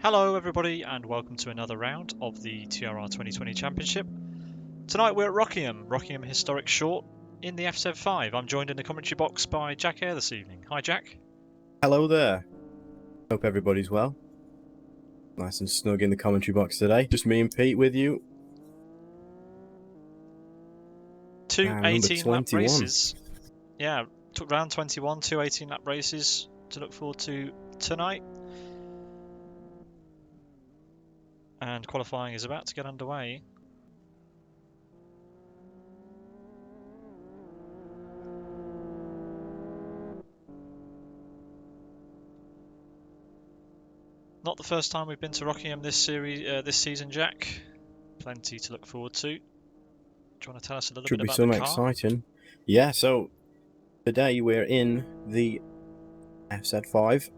Hello everybody and welcome to another round of the TRR 2020 Championship. Tonight we're at Rockingham Historic Short in the FZ5. I'm joined in the commentary box by Jack Eyre this evening. Hi Jack. Hello there. Hope everybody's well. Nice and snug in the commentary box today. Just me and Pete with you. Two Number 18-lap 21. races. Yeah, took round 21, two 18-lap races to look forward to tonight. And qualifying is about to get underway. Not the first time we've been to Rockingham this season, Jack. Plenty to look forward to. Do you want to tell us a little bit about the car? Should be some exciting. Yeah, so today we're in the FZ5.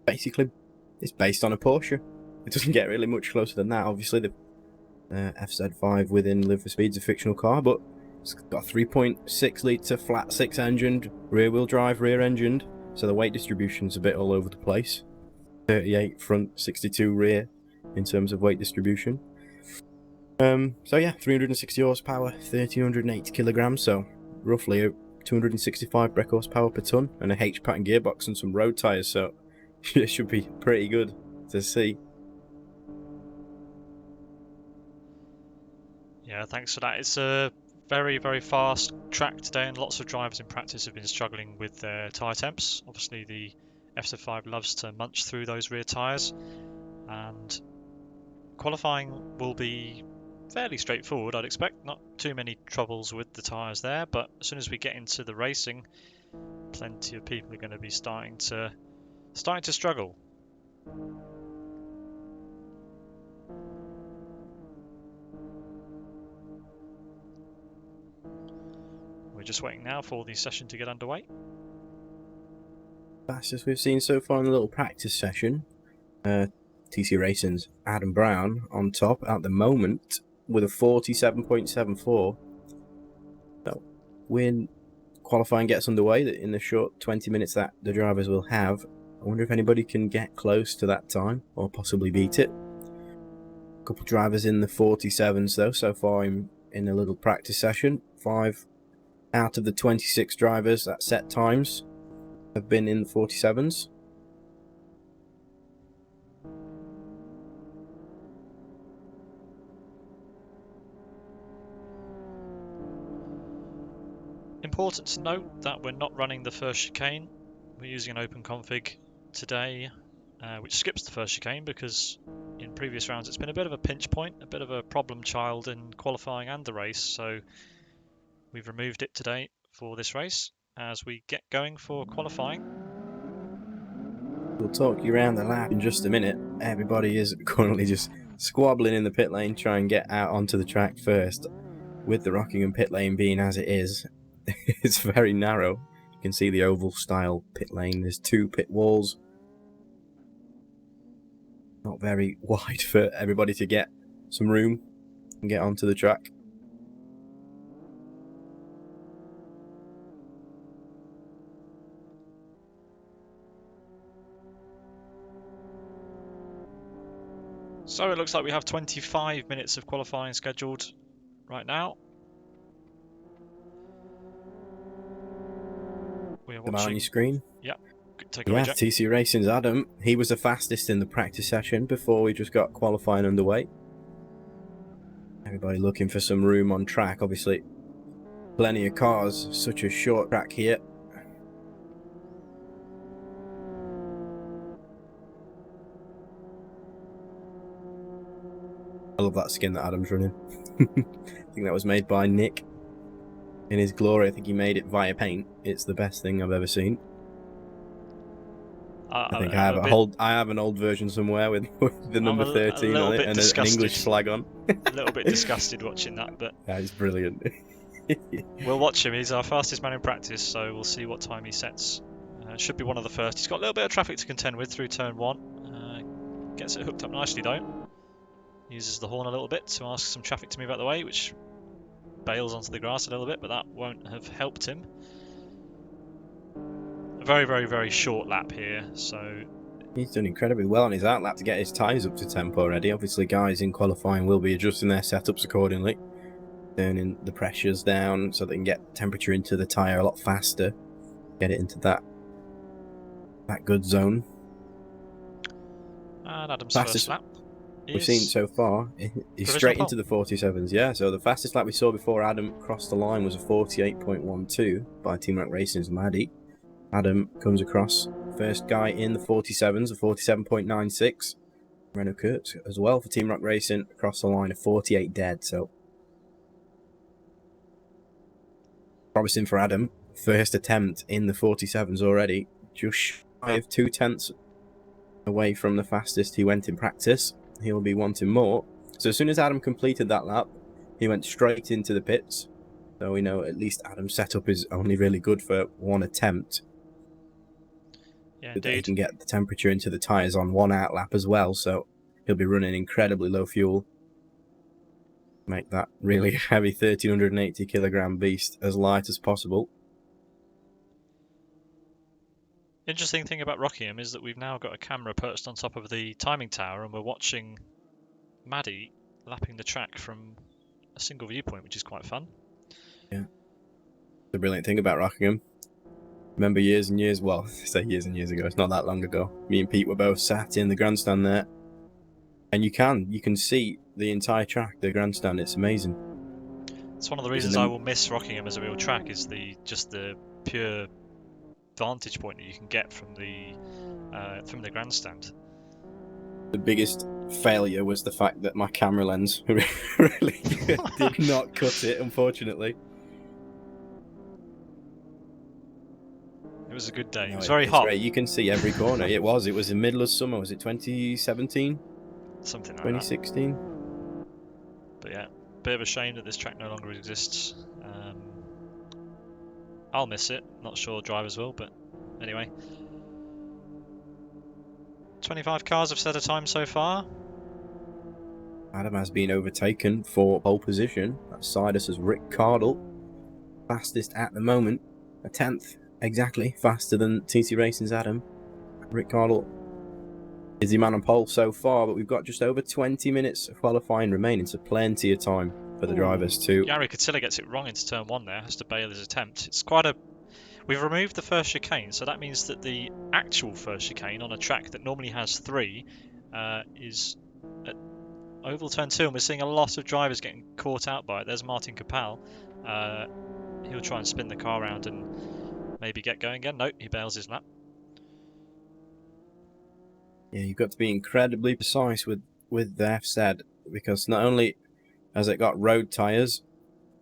Basically, it's based on a Porsche. It doesn't get really much closer than that. Obviously, the FZ5 within Live for Speed's a fictional car, but it's got a 3.6 litre flat 6 engined, rear wheel drive, rear engined, so the weight distribution's a bit all over the place. 38 front, 62 rear in terms of weight distribution. So yeah, 360 horsepower, 1380 kilograms, so roughly 265 brake horsepower per ton, and a H-pattern gearbox and some road tyres, so it should be pretty good to see. Yeah, thanks for that. It's a very, very fast track today, and lots of drivers in practice have been struggling with their tyre temps. Obviously, the FZ5 loves to munch through those rear tyres, and qualifying will be fairly straightforward, I'd expect. Not too many troubles with the tyres there, but as soon as we get into the racing, plenty of people are going to be starting to struggle. We're just waiting now for the session to get underway. Fastest we've seen so far in the little practice session. TC Racing's Adam Brown on top at the moment with a 47.74. So when qualifying gets underway, in the short 20 minutes that the drivers will have, I wonder if anybody can get close to that time or possibly beat it. A couple of drivers in the 47s though so far in a little practice session. 5 out of the 26 drivers at set times have been in the 47s. Important to note that we're not running the first chicane. We're using an open config today, which skips the first chicane because in previous rounds it's been a bit of a pinch point, a bit of a problem child in qualifying and the race, so we've removed it today for this race as we get going for qualifying. We'll talk you around the lap in just a minute. Everybody is currently just squabbling in the pit lane, try and get out onto the track first. With the Rockingham pit lane being as it is, it's very narrow. You can see the oval style pit lane. There's 2 pit walls. Not very wide for everybody to get some room and get onto the track. So it looks like we have 25 minutes of qualifying scheduled right now. We are watching On your screen. Yep. Take it away, Jack. TC Racing's Adam. He was the fastest in the practice session before we just got qualifying underway. Everybody looking for some room on track. Obviously, plenty of cars. Such a short track here. I love that skin that Adam's running. I think that was made by Nick in his glory. I think he made it via paint. It's the best thing I've ever seen. I think I have an old version somewhere with the number 13 on it and an English flag on. A little bit disgusted watching that, but that is brilliant. We'll watch him. He's our fastest man in practice, so we'll see what time he sets. Should be one of the first. He's got a little bit of traffic to contend with through turn 1. Gets it hooked up nicely though. Uses the horn a little bit to ask some traffic to move out of the way, which bails onto the grass a little bit, but that won't have helped him. A very, very, very short lap here, so He's done incredibly well on his outlap to get his tyres up to temp already. Obviously, guys in qualifying will be adjusting their setups accordingly, turning the pressures down so they can get temperature into the tyre a lot faster, get it into that good zone. And Adam's Fastest first lap we've seen is so far, he's straight into the 47s, yeah. So the fastest lap we saw before Adam crossed the line was a 48.12 by Team Rock Racing's Maddie. Adam comes across, first guy in the 47s, a 47.96. Renault Kurt as well for Team Rock Racing across the line, a 48 dead. So promising for Adam. First attempt in the 47s already, just shy of 2/10 away from the fastest he went in practice. He'll be wanting more. So as soon as Adam completed that lap, he went straight into the pits. So we know at least Adam's setup is only really good for one attempt. Yeah, That he indeed. can get the temperature into the tyres on one out lap as well. So he'll be running incredibly low fuel. Make that really heavy 1380 kilogram beast as light as possible. Interesting thing about Rockingham is that we've now got a camera perched on top of the timing tower, and we're watching Maddie lapping the track from a single viewpoint, which is quite fun. Yeah. The brilliant thing about Rockingham. Remember years and years, well, I say years and years ago, it's not that long ago. Me and Pete were both sat in the grandstand there. And you can see the entire track, the grandstand, it's amazing. It's one of the reasons I will miss Rockingham as a real track, is just the pure vantage point that you can get from the grandstand. The biggest failure was the fact that my camera lens really did not cut it, unfortunately. It was a good day. No, it was very hot. Great. You can see every corner. It was the middle of summer. Was it 2017? Something like 2016? that. But yeah, bit of a shame that this track no longer exists. I'll miss it. Not sure drivers will, but anyway. 25 cars have set a time so far. Adam has been overtaken for pole position. That's Sidus as Rick Cardle. Fastest at the moment. A 10th, exactly. Faster than TT Racing's Adam. Rick Cardle is the man on pole so far, but we've got just over 20 minutes of qualifying remaining, so plenty of time for the drivers to... Jari Katsila gets it wrong into turn 1 there, has to bail his attempt. It's quite a... We've removed the first chicane, so that means that the actual first chicane on a track that normally has 3 is at oval turn 2, and we're seeing a lot of drivers getting caught out by it. There's Martin Capel. He'll try and spin the car around and maybe get going again. Nope, he bails his lap. Yeah, you've got to be incredibly precise with the FZ, because not only has it got road tyres,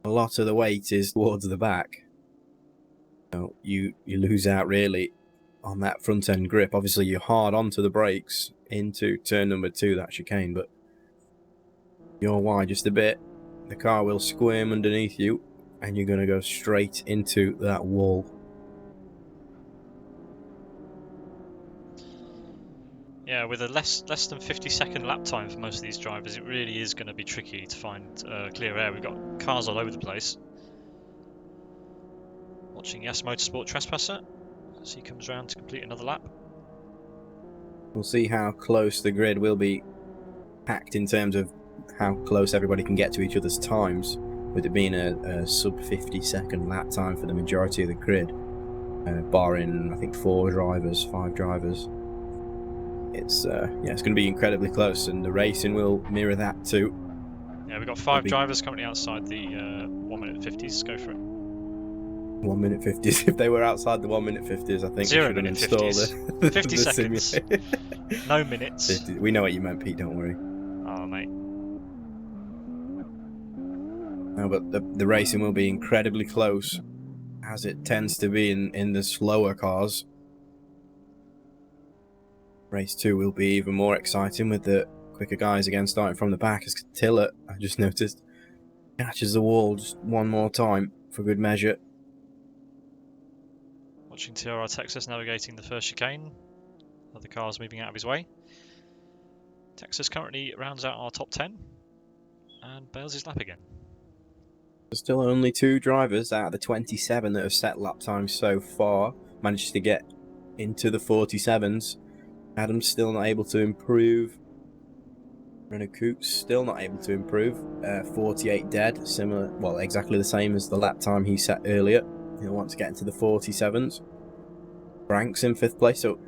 a lot of the weight is towards the back. So you lose out really on that front end grip. Obviously you're hard onto the brakes into turn number 2, that chicane, but you're wide just a bit, the car will squirm underneath you and you're going to go straight into that wall. Yeah, with a less than 50-second lap time for most of these drivers, it really is going to be tricky to find clear air. We've got cars all over the place. Watching Yes Motorsport Trespasser as he comes around to complete another lap. We'll see how close the grid will be packed in terms of how close everybody can get to each other's times, with it being a sub 50-second lap time for the majority of the grid, barring I think 5 drivers. It's it's going to be incredibly close, and the racing will mirror that too. Yeah, we've got 5 drivers currently outside the 1 minute 50s. Go for it. 1 minute 50s. If they were outside the 1 minute 50s, I think 0 we should minute install 50s. the 50 seconds. simulator. No minutes. 50. We know what you meant, Pete. Don't worry. Oh, mate. No, but the racing will be incredibly close, as it tends to be in the slower cars. Race 2 will be even more exciting with the quicker guys again starting from the back, as Tiller, I just noticed, catches the wall just one more time for good measure. Watching TRR Texas navigating the first chicane. Other cars moving out of his way. Texas currently rounds out our top 10 and bails his lap again. There's still only 2 drivers out of the 27 that have set lap times so far managed to get into the 47s. Adam's still not able to improve. Renault Coup's still not able to improve. 48 dead, similar, well, exactly the same as the lap time he set earlier. He'll want to get into the 47s. Frank's in 5th place, so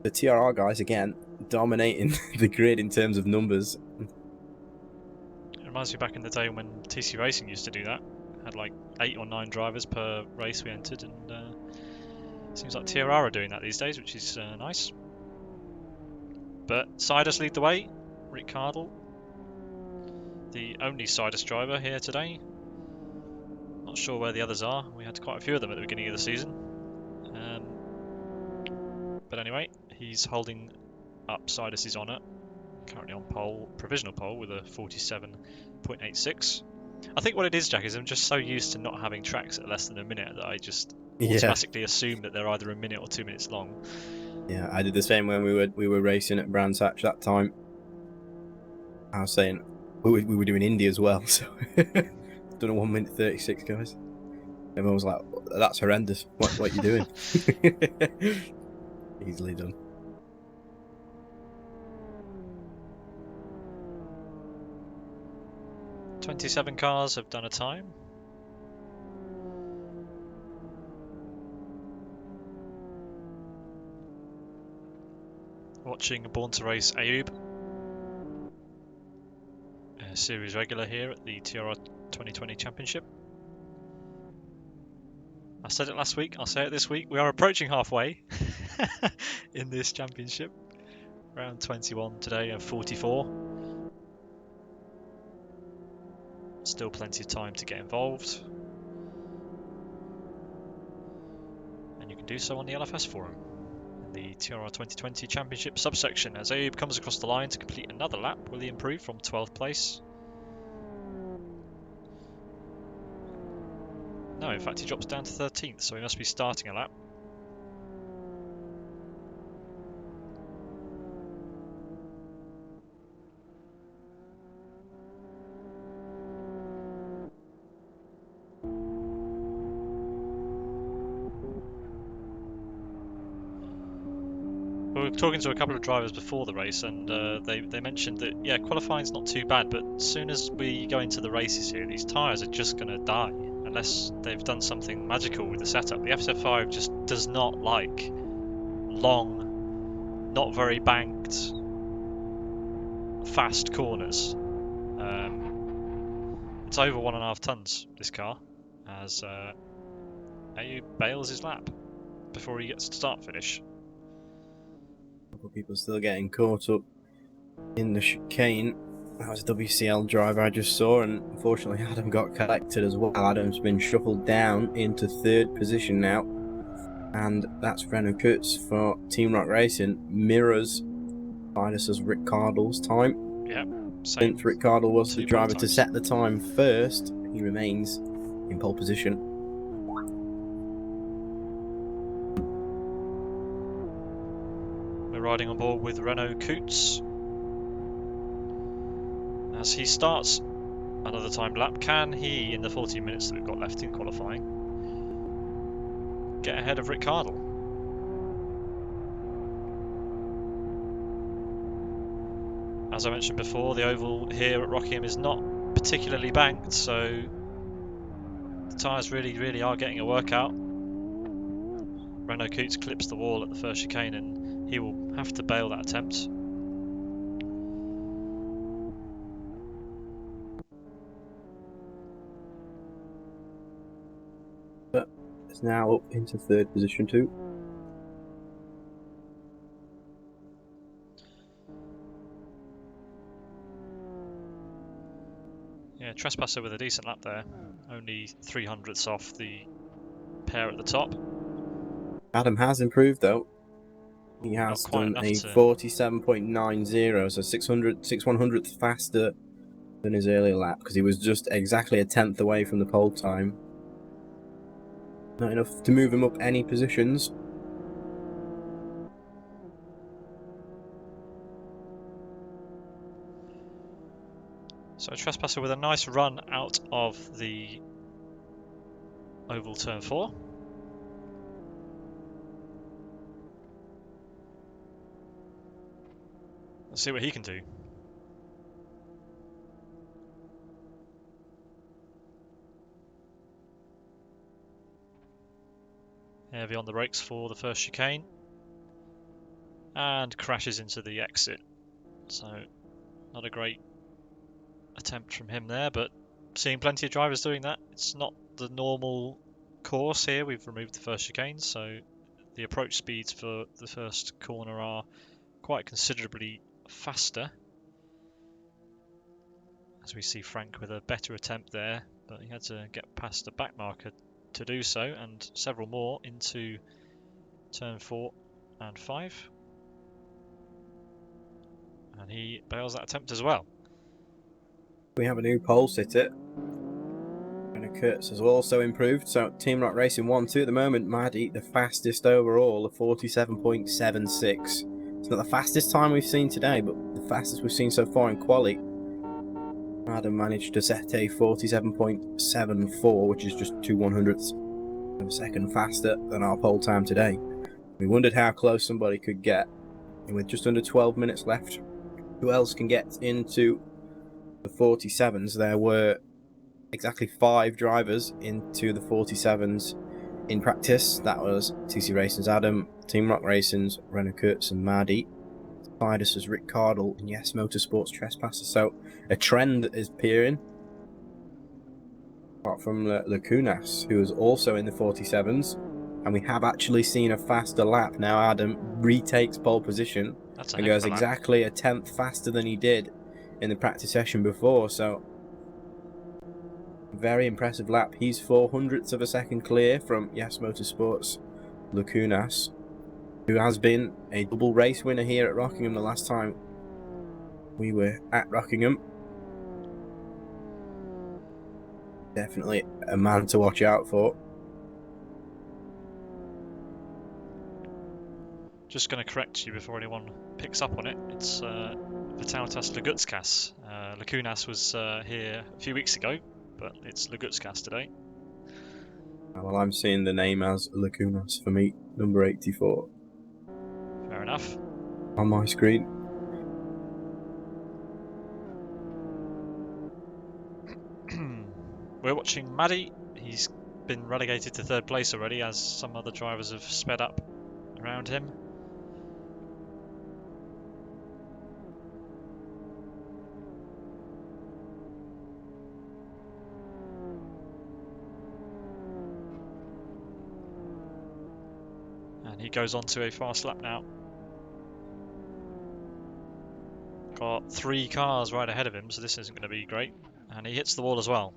the TRR guys again dominating the grid in terms of numbers. It reminds me back in the day when TC Racing used to do that. Had like 8 or 9 drivers per race we entered, and seems like TRR are doing that these days, which is nice. But Sidus lead the way. Rick Cardle, the only Sidus driver here today. Not sure where the others are. We had quite a few of them at the beginning of the season. But anyway, he's holding up Sidus's honour. Currently on pole, provisional pole with a 47.86. I think what it is, Jack, is I'm just so used to not having tracks at less than a minute that I just automatically assume that they're either a minute or 2 minutes long. Yeah, I did the same when we were racing at Brands Hatch that time. I was saying we were doing Indy as well, so done a 1 minute 36, guys. Everyone was like, "That's horrendous. What are you doing?" Easily done. "27 cars have done a time. Watching Born to Race Ayub, a series regular here at the TRR 2020 Championship. I said it last week, I'll say it this week. We are approaching halfway in this championship. Round 21 today of 44. Still plenty of time to get involved. And you can do so on the LFS forum. The TRR 2020 Championship subsection, as Ayub comes across the line to complete another lap. Will he improve from 12th place? No, in fact he drops down to 13th, so he must be starting a lap. We were talking to a couple of drivers before the race, and they mentioned that, yeah, qualifying's not too bad, but as soon as we go into the races here, these tyres are just going to die unless they've done something magical with the setup. The FZ5 just does not like long, not very banked, fast corners. It's over 1.5 tons, this car, as Ayub bails his lap before he gets to start-finish. A couple of people still getting caught up in the chicane. That was a WCL driver I just saw, and unfortunately Adam got collected as well. Adam's been shuffled down into 3rd position now, and that's Renault Kurtz for Team Rock Racing. Mirrors Sidus's Rick Cardle's time. Yeah, since Rick Cardle was the driver to set the time first, he remains in pole position. We're riding on board with Renault Coutts as he starts another timed lap. Can he, in the 14 minutes that we've got left in qualifying, get ahead of Rick Cardle? As I mentioned before, the oval here at Rockingham is not particularly banked, so the tyres really are getting a workout. Renault Coutts clips the wall at the first chicane, and he will have to bail that attempt. But it's now up into 3rd position too. Yeah, Trespasser with a decent lap there. Only 300ths off the pair at the top. Adam has improved though. He has done a 47.90, so 6/100th faster than his earlier lap, because he was just exactly a 10th away from the pole time. Not enough to move him up any positions. So Trespasser with a nice run out of the oval turn 4. Let's see what he can do. Heavy on the brakes for the first chicane. And crashes into the exit. So, not a great attempt from him there, but seeing plenty of drivers doing that. It's not the normal course here. We've removed the first chicane, so the approach speeds for the first corner are quite considerably faster. As we see Frank with a better attempt there, but he had to get past the back marker to do so, and several more into turn 4 and 5. And he bails that attempt as well. We have a new pole sitter. And Kurtz has also improved. So Team Rock Racing 1-2 at the moment. Maddie, the fastest overall, a 47.76. It's not the fastest time we've seen today, but the fastest we've seen so far in quali. Adam managed to set a 47.74, which is just 2/100ths of a second faster than our pole time today. We wondered how close somebody could get. And with just under 12 minutes left, who else can get into the 47s? There were exactly 5 drivers into the 47s in practice. That was TC Racing's Adam, Team Rock Racing's Renault Kurtz and Mardi, Fidus's Rick Cardle, and Yes Motorsports Trespasser. So a trend is appearing. Apart from Lacunas, who is also in the 47s, and we have actually seen a faster lap. Now Adam retakes pole position and goes exactly a tenth faster than he did in the practice session before. So very impressive lap. He's 4/100ths of a second clear from Yes Motorsports Lacunas, who has been a double race winner here at Rockingham the last time we were at Rockingham. Definitely a man to watch out for. Just going to correct you before anyone picks up on it. It's Vitautas Lagutskas. Lacunas was here a few weeks ago, but it's Lagutskas today. Well, I'm seeing the name as Lacunas for me, number 84. Fair enough. On my screen. We're watching Maddie. He's been relegated to 3rd place already, as some other drivers have sped up around him. And he goes on to a fast lap now. Got 3 cars right ahead of him, so this isn't going to be great. And he hits the wall as well.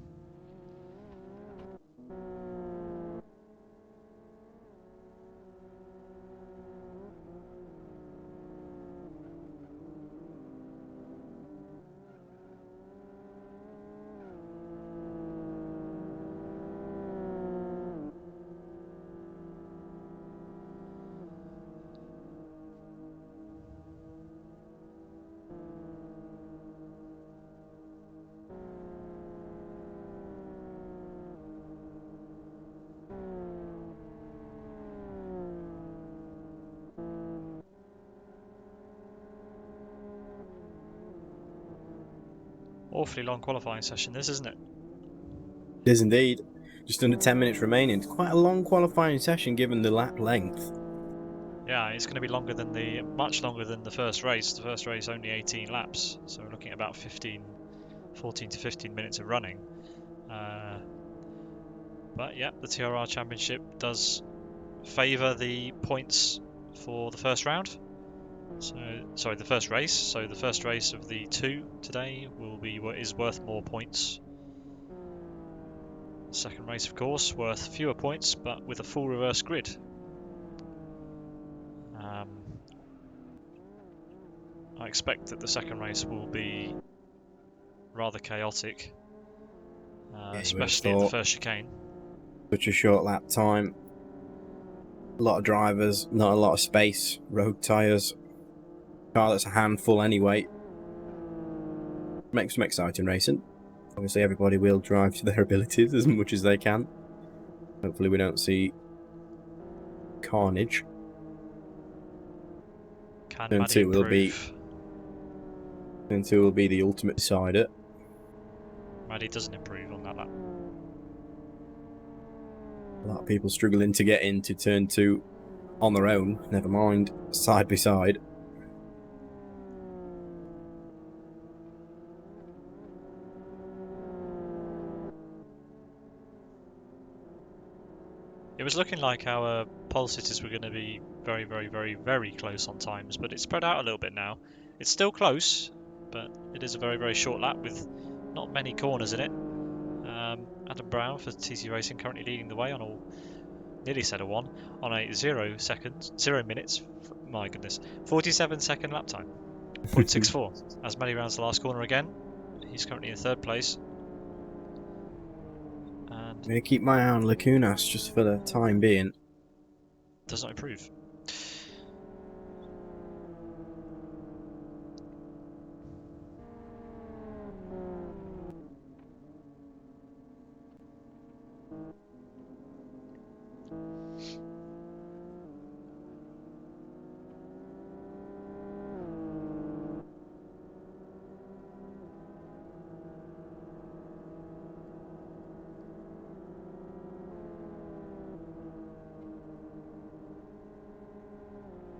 Awfully long qualifying session this, isn't it? It is indeed. Just under 10 minutes remaining. It's quite a long qualifying session given the lap length. Yeah, it's going to be much longer than the first race. The first race only 18 laps, so we're looking at about 14 to 15 minutes of running. But yeah, the TRR Championship does favour the points for the first round. Sorry, the first race. So the first race of the 2 today is worth more points. The second race, of course, worth fewer points, but with a full reverse grid. I expect that the second race will be rather chaotic, especially at the first chicane. Such a short lap time. A lot of drivers, not a lot of space. Road tyres. Car that's a handful anyway. Makes some exciting racing. Obviously everybody will drive to their abilities as much as they can. Hopefully we don't see carnage. Can Turn Maddie 2 will be improve? Turn 2 will be the ultimate decider. Maddie doesn't improve on that lap. A lot of people struggling to get into turn 2 on their own, never mind side by side. It was looking like our pole sitters were going to be very, very, very, very close on times, but it's spread out a little bit now. It's still close, but it is a very, very short lap with not many corners in it. Adam Brown for TC Racing currently leading the way on all, nearly said a 1, on a 0 minutes, my goodness, 47-second lap time, 0.64. As Maddie rounds the last corner again, he's currently in 3rd place. I'm going to keep my eye on Lacunas just for the time being. Does not improve.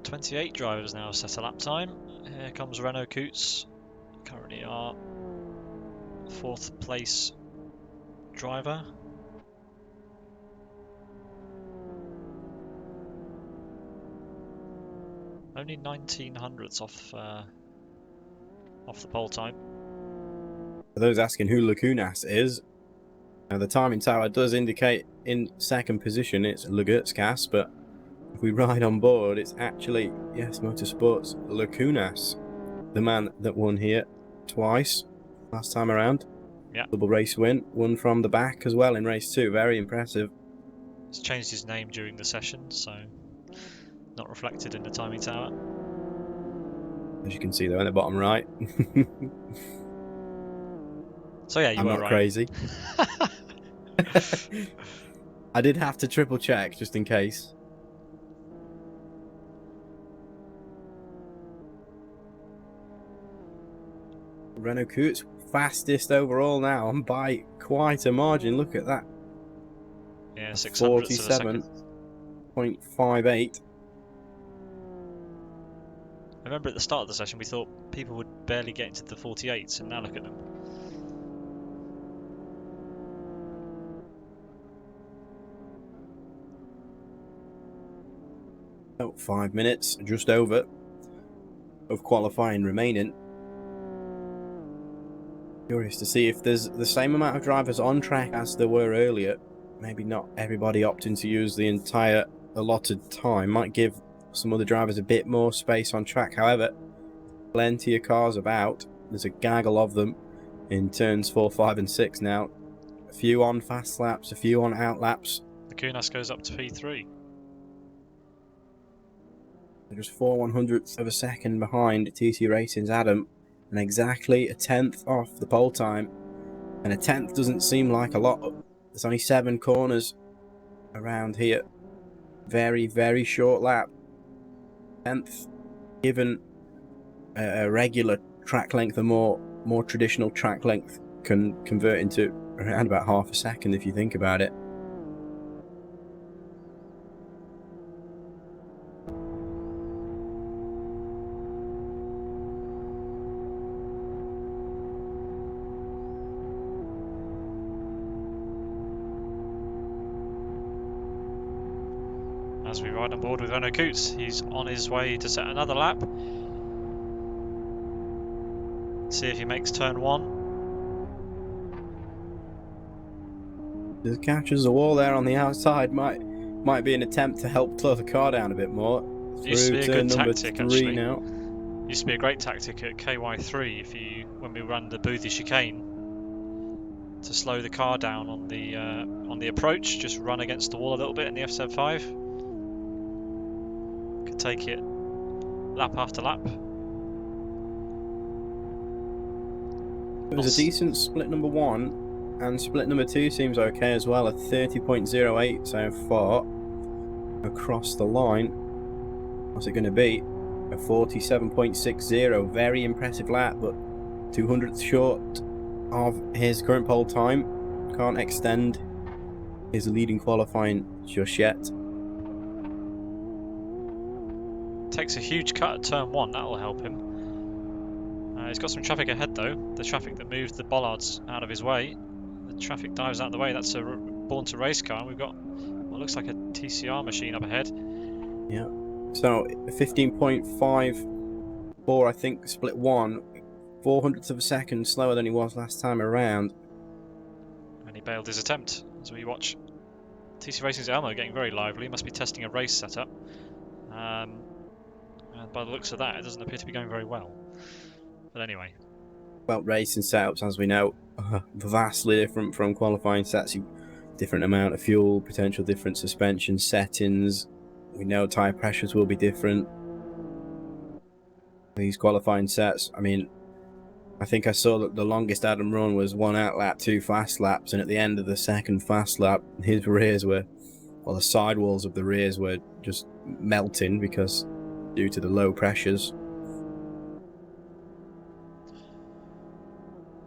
.28 drivers now set a lap time. Here comes Renault Coots, currently our 4th place driver. Only 1900ths off the pole time. For those asking who Lacunas is, now the timing tower does indicate in 2nd position it's Lagurtskas, but if we ride on board, it's actually, yes, Motorsports Lacunas, the man that won here twice last time around. Yeah. Double race win, won from the back as well in race 2. Very impressive. He's changed his name during the session, so not reflected in the timing tower. As you can see though in the bottom right. So yeah, you I'm were not right. crazy. I did have to triple check just in case. Renault Coots fastest overall now, and by quite a margin. Look at that. Yeah, 600ths of a second. 47.58. I remember at the start of the session we thought people would barely get into the 48s, and now look at them. About 5 minutes, just over, of qualifying remaining. Curious to see if there's the same amount of drivers on track as there were earlier. Maybe not everybody opting to use the entire allotted time. Might give some other drivers a bit more space on track. However, plenty of cars about. There's a gaggle of them in turns 4, 5 and 6 now. A few on fast laps, a few on out laps. The Kunas goes up to P3. They're just 4/100ths of a second behind TC Racing's Adam, and exactly a 10th off the pole time. And a 10th doesn't seem like a lot. There's only 7 corners around here. Very, very short lap. 10th, given a regular track length, a more traditional track length, can convert into around about half a second if you think about it. As we ride on board with Renault Coots, he's on his way to set another lap. See if he makes turn 1. Just catches the wall there on the outside. Might be an attempt to help slow the car down a bit more. Used to be a good number tactic, 3 actually. now. Used to be a great tactic at KY3 when we ran the Boothie chicane, to slow the car down on the approach. Just run against the wall a little bit in the FZ5. Could take it lap after lap. It was a decent split number 1, and split number 2 seems okay as well, at 30.08 so far across the line. What's it going to be? A 47.60, very impressive lap, but 200th short of his current pole time. Can't extend his leading qualifying just yet. Takes a huge cut at turn 1, that'll help him. He's got some traffic ahead though, the traffic that moved the bollards out of his way. The traffic dives out of the way, that's a Born to Race car. We've got what looks like a TCR machine up ahead. Yeah, so 15.54, I think, split 1, 400ths of a second slower than he was last time around. And he bailed his attempt as we watch TC Racing's Elmo getting very lively. He must be testing a race setup. And by the looks of that, it doesn't appear to be going very well. But anyway. Well, racing setups, as we know, are vastly different from qualifying sets. Different amount of fuel, potential different suspension settings. We know tyre pressures will be different. These qualifying sets, I mean, I think I saw that the longest Adam run was 1 out lap, 2 fast laps, and at the end of the second fast lap, his rears were, well, the sidewalls of the rears were just melting because due to the low pressures.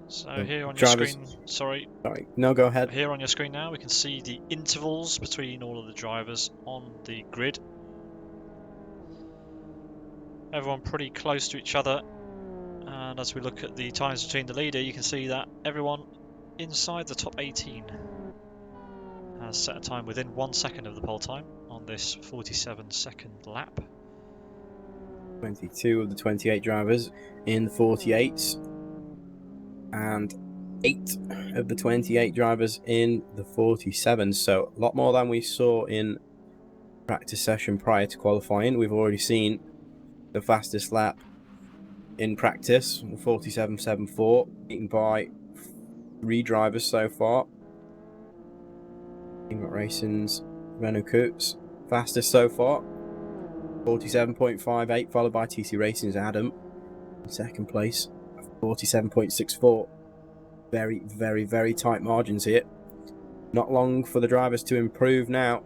So here on your screen, sorry, no, go ahead. Here on your screen now, we can see the intervals between all of the drivers on the grid. Everyone pretty close to each other, and as we look at the times between the leader, you can see that everyone inside the top 18 has set a time within 1 second of the pole time on this 47-second lap. 22 of the 28 drivers in the 48s, and 8 of the 28 drivers in the 47s, so a lot more than we saw in practice session prior to qualifying. We've already seen the fastest lap in practice, 47.74, beaten by 3 drivers so far. Team Racing's Renault Coots, fastest so far, 47.58, followed by TC Racing's Adam in second place, 47.64. Very, very, very tight margins here. Not long for the drivers to improve now.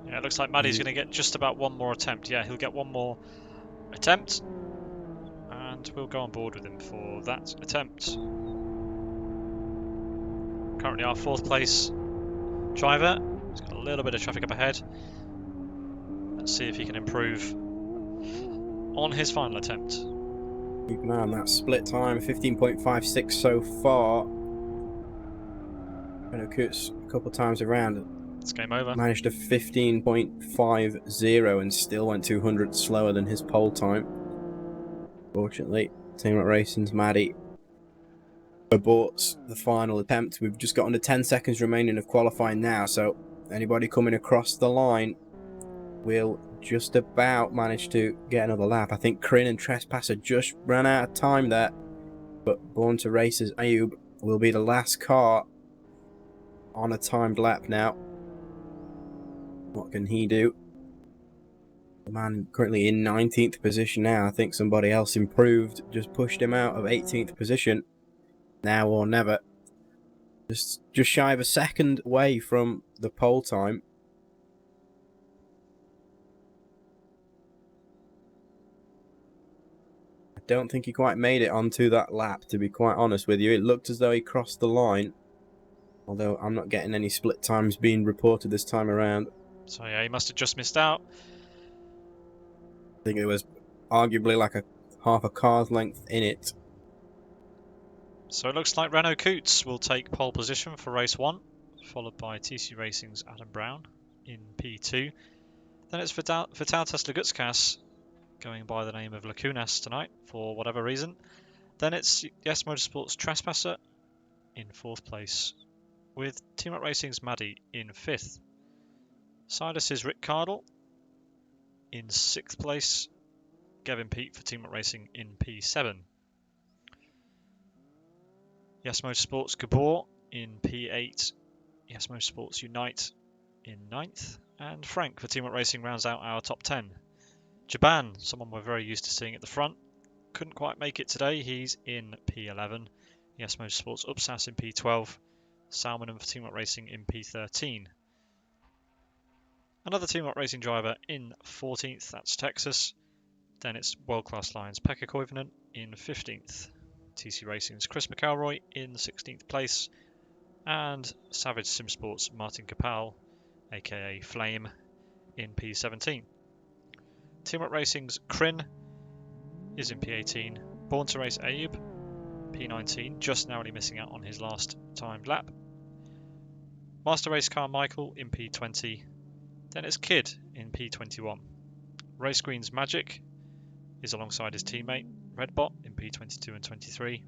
Yeah, it looks like Maddie's going to get just about one more attempt. Yeah, he'll get one more attempt, and we'll go on board with him for that attempt. Currently our 4th place driver. He's got a little bit of traffic up ahead. Let's see if he can improve on his final attempt. Keep an eye on that split time, 15.56 so far. Renault Coots a couple times around. It's game over. Managed a 15.50 and still went 200 slower than his pole time. Fortunately, Team Racing's Maddie aborts the final attempt. We've just got under 10 seconds remaining of qualifying now, so anybody coming across the line will just about manage to get another lap. I think Crin and Trespasser just ran out of time there, but Born to Race's Ayub will be the last car on a timed lap now. What can he do? The man currently in 19th position now. I think somebody else improved, just pushed him out of 18th position. Now or never. Just shy of a second away from the pole time. I don't think he quite made it onto that lap, to be quite honest with you. It looked as though he crossed the line, although I'm not getting any split times being reported this time around. So yeah, he must have just missed out. I think it was arguably like half a car's length in it. So it looks like Renault Coots will take pole position for race 1, followed by TC Racing's Adam Brown in P2. Then it's Vital Tesla Gutskas going by the name of Lacunas tonight for whatever reason. Then it's Yes Motorsports Trespasser in 4th place, with Team Up Racing's Maddie in 5th. Silas's Rick Cardle in 6th place. Gavin Peat for Team Up Racing in P7. Yes Motorsports Gabor in P8. Yes Motorsports Unite in 9th. And Frank for Team Up Racing rounds out our top 10. Jaban, someone we're very used to seeing at the front, couldn't quite make it today. He's in P11. Yes Motorsports Upsas in P12. Salmon for Team Up Racing in P13. Another Team Up Racing driver in 14th, that's Texas. Then it's World Class Lions Pekka Koivunen in 15th. TC Racing's Chris McElroy in 16th place, and Savage Sim Sports' Martin Capel, aka Flame, in P17. Teamwork Racing's Crin is in P18. Born to Race Abe, P19, just narrowly missing out on his last timed lap. Master Race Car Michael in P20. Then it's Kid in P21. Race Green's Magic is alongside his teammate Redbot in P22 and 23.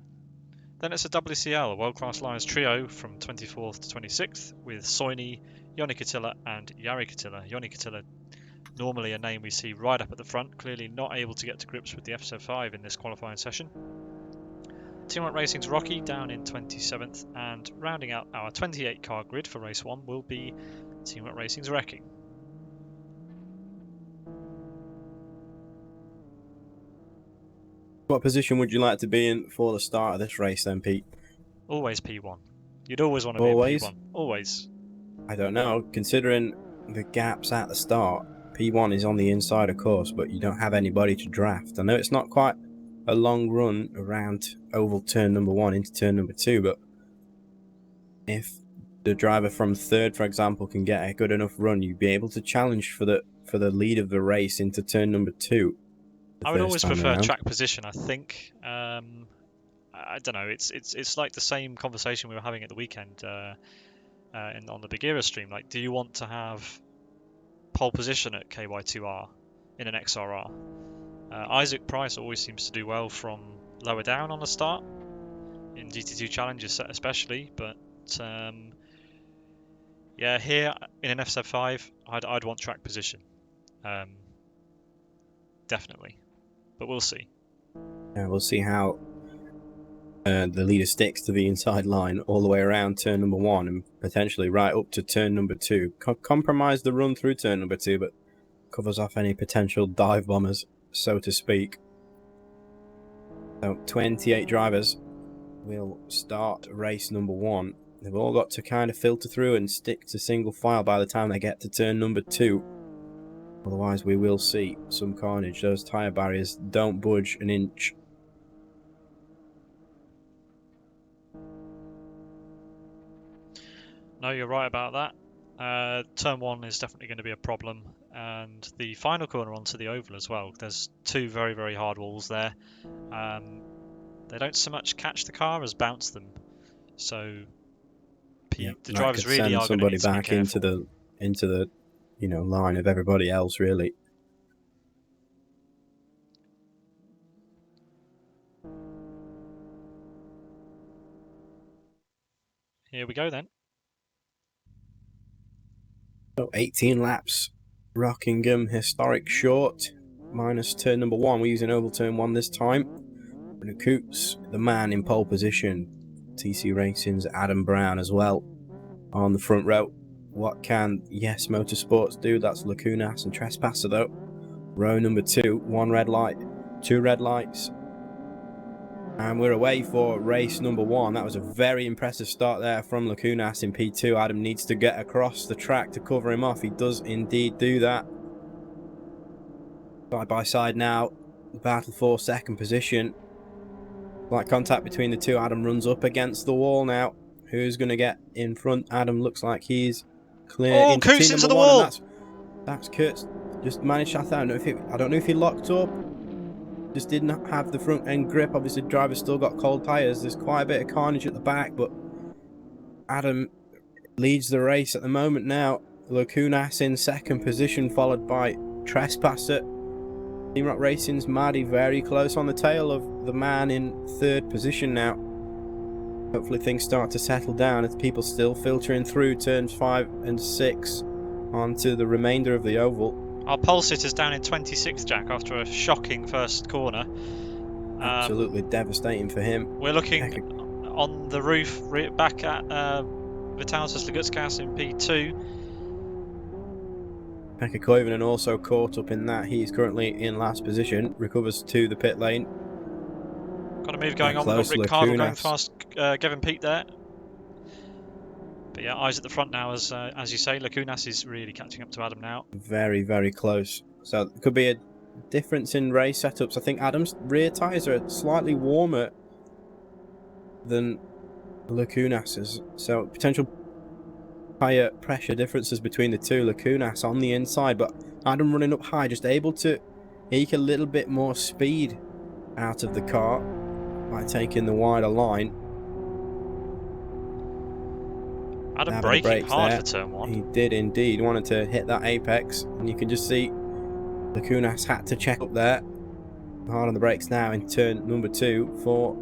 Then it's a WCL, a World Class Lions trio from 24th to 26th with Soini, Yoni Katila and Yari Katila. Yoni Katila, normally a name we see right up at the front, clearly not able to get to grips with the FZ5 in this qualifying session. Teamwork Racing's Rocky down in 27th, and rounding out our 28 car grid for race 1 will be Teamwork Racing's Wrecking. What position would you like to be in for the start of this race then, Pete? Always P1. You'd always want to be in P1. Always. I don't know. Considering the gaps at the start, P1 is on the inside, of course, but you don't have anybody to draft. I know it's not quite a long run around oval turn number 1 into turn number 2, but if the driver from third, for example, can get a good enough run, you'd be able to challenge for the lead of the race into turn number 2. I would always prefer track position, I think. I don't know. It's like the same conversation we were having at the weekend on the Big Era stream. Like, do you want to have pole position at KY2R in an XRR? Isaac Price always seems to do well from lower down on the start in GT2 challenges, especially. But yeah, here in an FZ5, I'd want track position, definitely. But we'll see. Yeah, we'll see how the leader sticks to the inside line all the way around turn number 1 and potentially right up to turn number 2. Compromise the run through turn number 2, but covers off any potential dive bombers, so to speak. So 28 drivers will start race number 1. They've all got to kind of filter through and stick to single file by the time they get to turn number 2. Otherwise, we will see some carnage. Those tyre barriers don't budge an inch. No, you're right about that. Turn 1 is definitely going to be a problem. And the final corner onto the oval as well. There's two very, very hard walls there. They don't so much catch the car as bounce them. So the drivers really are going to need to be careful. Somebody back into the line of everybody else, really. Here we go then. So 18 laps, Rockingham, historic short, minus turn number 1. We're using oval turn 1 this time. Coots, the man in pole position. TC Racing's Adam Brown as well on the front row. What can Yes Motorsports do? That's Lacunas and Trespasser though. Row number 2, 1 red light, 2 red lights. And we're away for race number 1. That was a very impressive start there from Lacunas in P2. Adam needs to get across the track to cover him off. He does indeed do that. Side by side now, battle for second position. Light contact between the two. Adam runs up against the wall now. Who's going to get in front? Adam looks like he's clear. Oh, Kurt's into the wall. That's Kurt's just managed. I don't know if he locked up. Just didn't have the front end grip. Obviously, the driver's still got cold tyres. There's quite a bit of carnage at the back, but Adam leads the race at the moment now. Lacunas in second position, followed by Trespasser. Team Rock Racing's Maddie very close on the tail of the man in third position now. Hopefully things start to settle down as people still filtering through turns 5 and 6 onto the remainder of the oval. Our pole sitter's down in 26th, Jack, after a shocking first corner. Absolutely devastating for him. We're looking on the roof back at Vitalis Lagutskas in P2. Pekka Koivunen also caught up in that. He's currently in last position. Recovers to the pit lane. Got a move going on. We've got Rick Carville going past Gavin Peat there. But yeah, eyes at the front now, as you say. Lacunas is really catching up to Adam now. Very, very close. So it could be a difference in race setups. I think Adam's rear tyres are slightly warmer than Lacunas's. So potential higher pressure differences between the two. Lacunas on the inside, but Adam running up high, just able to eke a little bit more speed out of the car by taking the wider line. Adam braking hard for turn 1. He did indeed. He wanted to hit that apex, and you can just see Lacunas had to check up there. Hard on the brakes now in turn number 2 for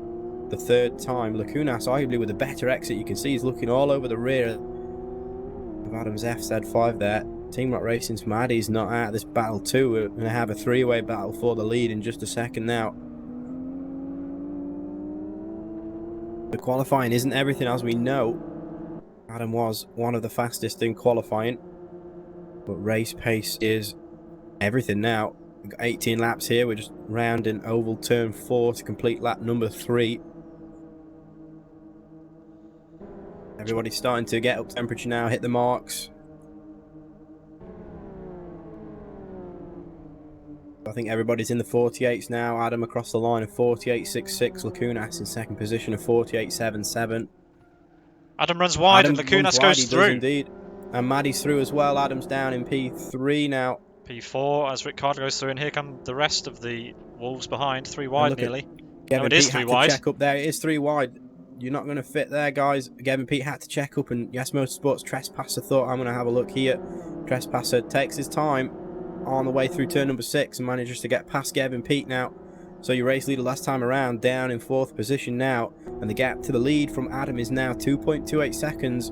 the 3rd time. Lacunas arguably with a better exit. You can see he's looking all over the rear of Adam's FZ5 there. Team Rock Racing's Maddie's not out of this battle too. We're going to have a 3-way battle for the lead in just a second now. The qualifying isn't everything, as we know. Adam was one of the fastest in qualifying, but race pace is everything now. We've got 18 laps here. We're just rounding oval turn 4 to complete lap number 3. Everybody's starting to get up temperature now, hit the marks. I think everybody's in the 48s now. Adam across the line of 48.66. Lacunas in second position of 48.77. Adam runs wide and Lacunas goes through. Does indeed. And Maddie's through as well. Adam's down in P3 now. P4 as Ricardo goes through, and here come the rest of the Wolves behind. 3 wide nearly. No, it is 3 wide. Check up there. It is 3 wide. You're not going to fit there, guys. Gavin Pete had to check up, and Yes Motorsports Trespasser thought, I'm going to have a look here. Trespasser takes his time on the way through turn number 6 and manages to get past Gavin Pete now. So your race leader last time around down in 4th position now, and the gap to the lead from Adam is now 2.28 seconds.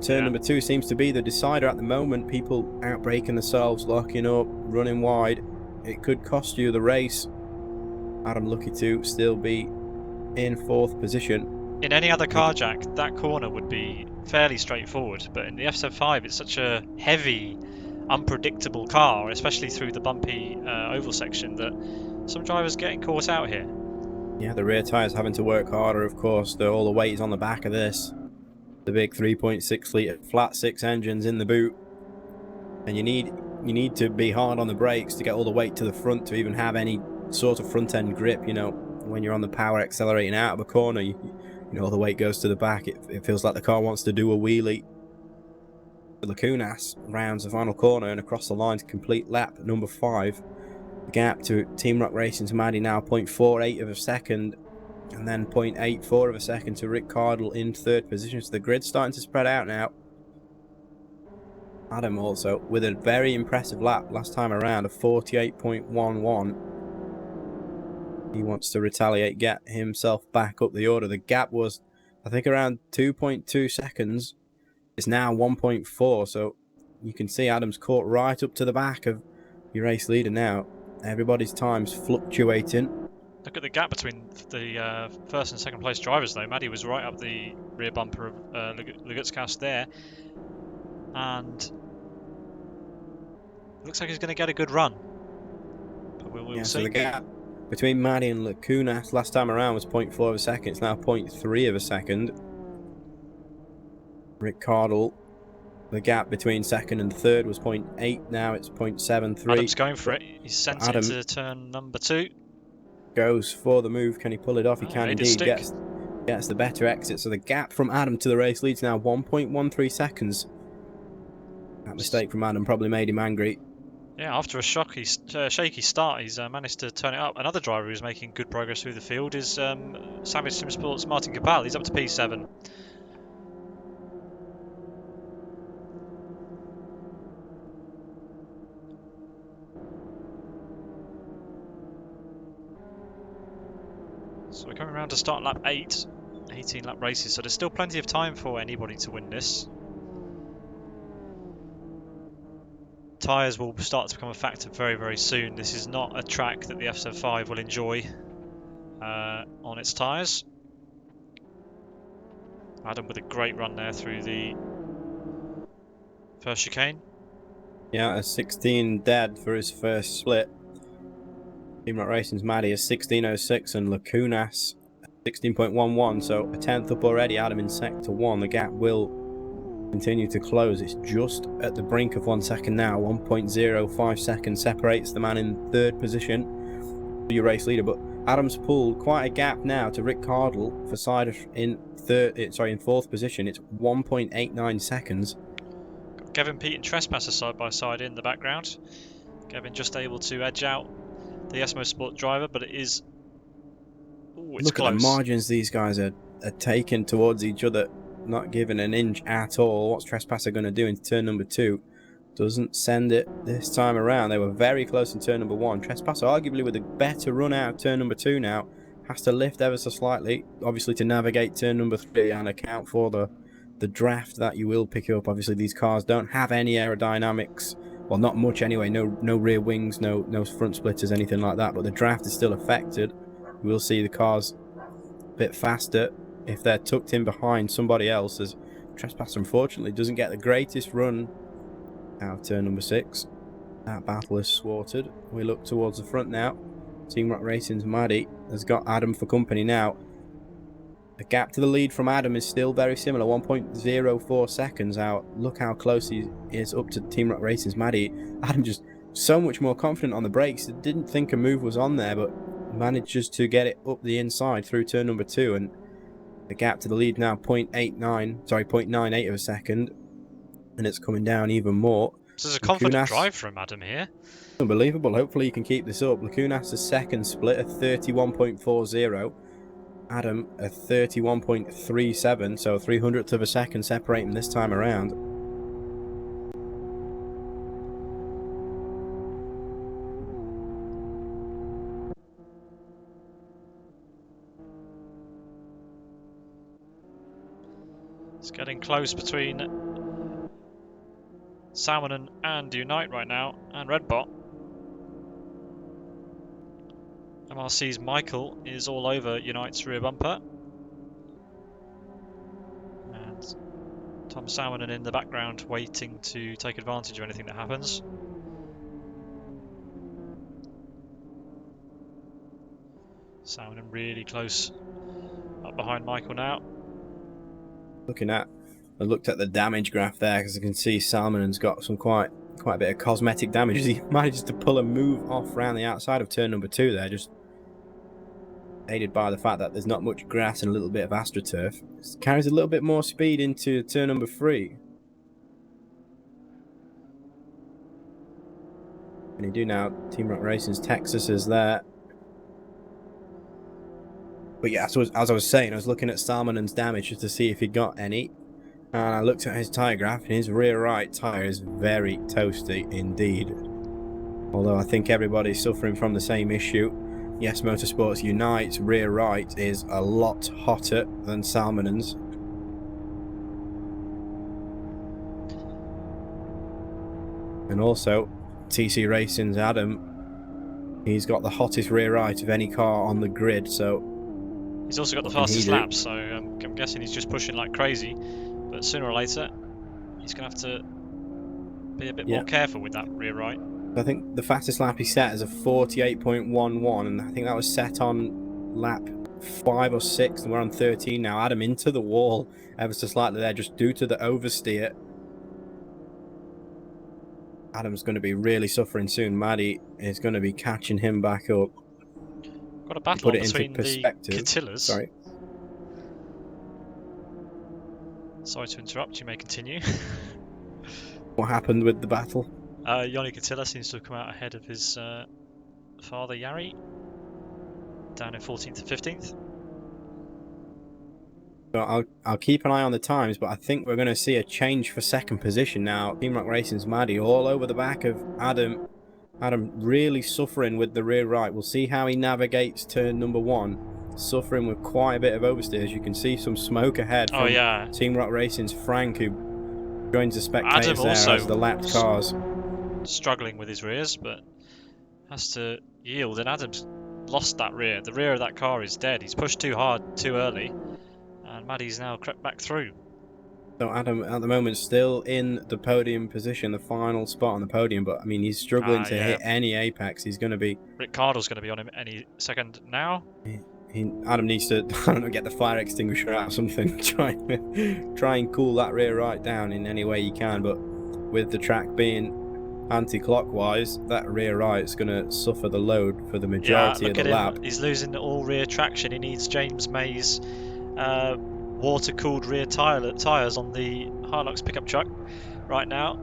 Turn number 2 seems to be the decider at the moment. People outbraking themselves, locking up, running wide. It could cost you the race. Adam lucky to still be in 4th position. In any other car, Jack, that corner would be fairly straightforward, but in the FZ5 it's such a heavy, unpredictable car, especially through the bumpy oval section, that some drivers getting caught out here. Yeah, the rear tyres having to work harder, of course. All the weight is on the back of this. The big 3.6 litre flat 6 engines in the boot, and you need to be hard on the brakes to get all the weight to the front to even have any sort of front end grip. You know, when you're on the power accelerating out of a corner, you know, all the weight goes to the back. It feels like the car wants to do a wheelie. Lacunas rounds the final corner and across the line to complete lap number 5. The gap to Team Rock Racing's Maddie now 0.48 of a second, and then 0.84 of a second to Rick Cardle in 3rd position. So the grid's starting to spread out now. Adam also with a very impressive lap last time around of 48.11. He wants to retaliate, get himself back up the order. The gap was, I think, around 2.2 seconds. It's now 1.4, so you can see Adam's caught right up to the back of your race leader now. Everybody's time's fluctuating. Look at the gap between the first and second place drivers, though. Maddie was right up the rear bumper of Lagutskas there, and it looks like he's going to get a good run. But we'll see. So the gap between Maddie and Lacunas last time around was 0.4 of a second. It's now 0.3 of a second. Rick Cardle, the gap between 2nd and 3rd was 0.8. Now it's 0.73. Adam's going for it. He's sent it into turn number 2. Goes for the move. Can he pull it off? He can indeed. Gets the better exit. So the gap from Adam to the race leads now 1.13 seconds. That mistake from Adam probably made him angry. Yeah, after a shaky start, he's managed to turn it up. Another driver who's making good progress through the field is Savage Sim Sports' Martin Capel. He's up to P7. So we're coming around to start lap 8, 18 lap races, so there's still plenty of time for anybody to win this. Tyres will start to become a factor very, very soon. This is not a track that the FZ5 will enjoy on its tyres. Adam with a great run there through the first chicane. Yeah, a 16 dead for his first split. Team Rock Racing's Maddie is 16.06 and Lacunas 16.11, so a tenth up already. Adam in sector 1. The gap will continue to close. It's just at the brink of 1 second now. 1.05 seconds separates the man in 3rd position, your race leader. But Adam's pulled quite a gap now to Rick Cardle for side in fourth position. It's 1.89 seconds. Got Kevin Pete and Trespasser side by side in the background. Kevin just able to edge out the Esmo Sport driver, but it is... Ooh, it's Look close. at the margins these guys are taking towards each other, not giving an inch at all. What's Trespasser going to do into turn number 2? Doesn't send it this time around. They were very close in turn number 1. Trespasser, arguably with a better run out of turn number 2 now, has to lift ever so slightly, obviously to navigate turn number 3 and account for the draft that you will pick up. Obviously these cars don't have any aerodynamics, well, not much anyway. No rear wings, no front splitters, anything like that, but the draft is still affected. We'll see the cars a bit faster if they're tucked in behind somebody else, as Trespasser unfortunately doesn't get the greatest run out of turn number 6. That battle is thwarted. We look towards the front now. Team Rock Racing's Maddie has got Adam for company now. The gap to the lead from Adam is still very similar, 1.04 seconds out. Look how close he is up to Team Rock Racing's Maddie. Adam just so much more confident on the brakes. Didn't think a move was on there, but manages to get it up the inside through turn number 2, and the gap to the lead now 0.98 of a second, and it's coming down even more. This is a confident drive from Adam here. Unbelievable. Hopefully he can keep this up. Lacunas' second split at 31.40. Adam a 31.37, so 300th of a second separating this time around. It's getting close between Salmon and Unite right now, and Redbot. MRC's Michael is all over Unite's rear bumper. And Tom Salmon in the background waiting to take advantage of anything that happens. Salmon really close up behind Michael now. I looked at the damage graph there, because I can see Salmon's got some quite a bit of cosmetic damage. He manages to pull a move off around the outside of turn number 2 there, just aided by the fact that there's not much grass and a little bit of AstroTurf. It carries a little bit more speed into turn number 3. And you do now. Team Rock Racing's Texas is there. But yeah, so as I was saying, I was looking at Salmon's damage just to see if he got any. And I looked at his tyre graph, and his rear right tyre is very toasty indeed. Although I think everybody's suffering from the same issue. Yes, Motorsports Unite's rear right is a lot hotter than Salmon's. And also, TC Racing's Adam, he's got the hottest rear right of any car on the grid, so... He's also got the fastest laps, so I'm guessing he's just pushing like crazy. But sooner or later, he's going to have to be a bit more careful with that rear right. I think the fastest lap he set is a 48.11, and I think that was set on lap 5 or 6, and we're on 13 now. Adam into the wall ever so slightly there, just due to the oversteer. Adam's going to be really suffering soon. Maddie is going to be catching him back up. Got a battle between the Catillas. Sorry to interrupt, you may continue. What happened with the battle? Yoni Catilla seems to have come out ahead of his father Yari, down in 14th and 15th. So I'll keep an eye on the times, but I think we're going to see a change for second position now. Team Rock Racing's Maddie all over the back of Adam. Adam really suffering with the rear right. We'll see how he navigates turn number 1. Suffering with quite a bit of oversteer. As you can see some smoke ahead from Team Rock Racing's Frank, who joins the spectators there as the lapped cars. Struggling with his rears, but has to yield, and Adam's lost that rear. The rear of that car is dead. He's pushed too hard, too early, and Maddie's now crept back through. So Adam at the moment still in the podium position, the final spot on the podium, but I mean he's struggling to hit any apex. He's going to be... Rick Cardle's going to be on him any second now. Adam needs to, I don't know, get the fire extinguisher out or something. Try and cool that rear right down in any way you can, but with the track being anti-clockwise, that rear right's going to suffer the load for the Yeah, majority of look the at lap. him. He's losing all rear traction. He needs James May's water-cooled rear tyres on the Hilux pickup truck right now.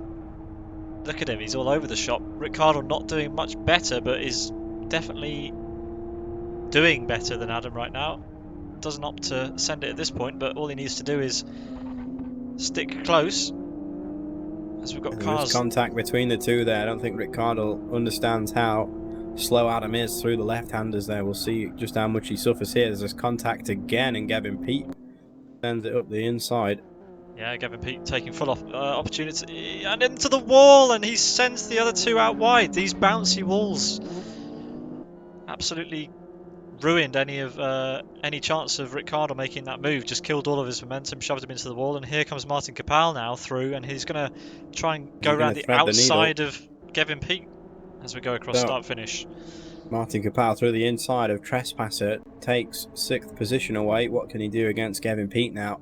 Look at him. He's all over the shop. Ricciardo not doing much better, but is definitely doing better than Adam right now. Doesn't opt to send it at this point, but all he needs to do is stick close. As we've got There is cars. contact between the two there. I don't think Ricciardo understands how slow Adam is through the left-handers there. We'll see just how much he suffers here. There's contact again, and Gavin Peat sends it up the inside. Yeah, Gavin Peat taking full opportunity and into the wall, and he sends the other two out wide. These bouncy walls absolutely ruined any chance of Ricciardo making that move. Just killed all of his momentum, shoved him into the wall, and here comes Martin Capel now through, and he's going to try and go around the outside of Gavin Peat as we go across start-finish. Martin Capel through the inside of Trespasser takes 6th position away. What can he do against Gavin Peat now?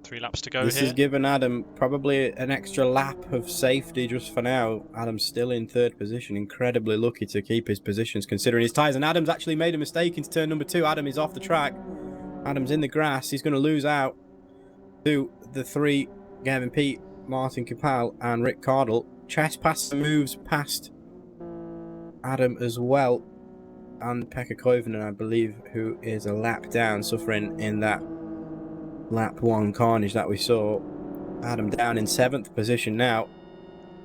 3 laps to go this here. Has given Adam probably an extra lap of safety just for now. Adam's still in 3rd position. Incredibly lucky to keep his positions considering his tyres. And Adam's actually made a mistake into turn number 2. Adam is off the track. Adam's in the grass. He's going to lose out to the 3, Gavin Peat, Martin Capel and Rick Cardle. Trespasser moves past Adam as well. And Pekka Koivunen, I believe, who is a lap down, suffering in that lap 1 carnage that we saw. Adam down in 7th position now.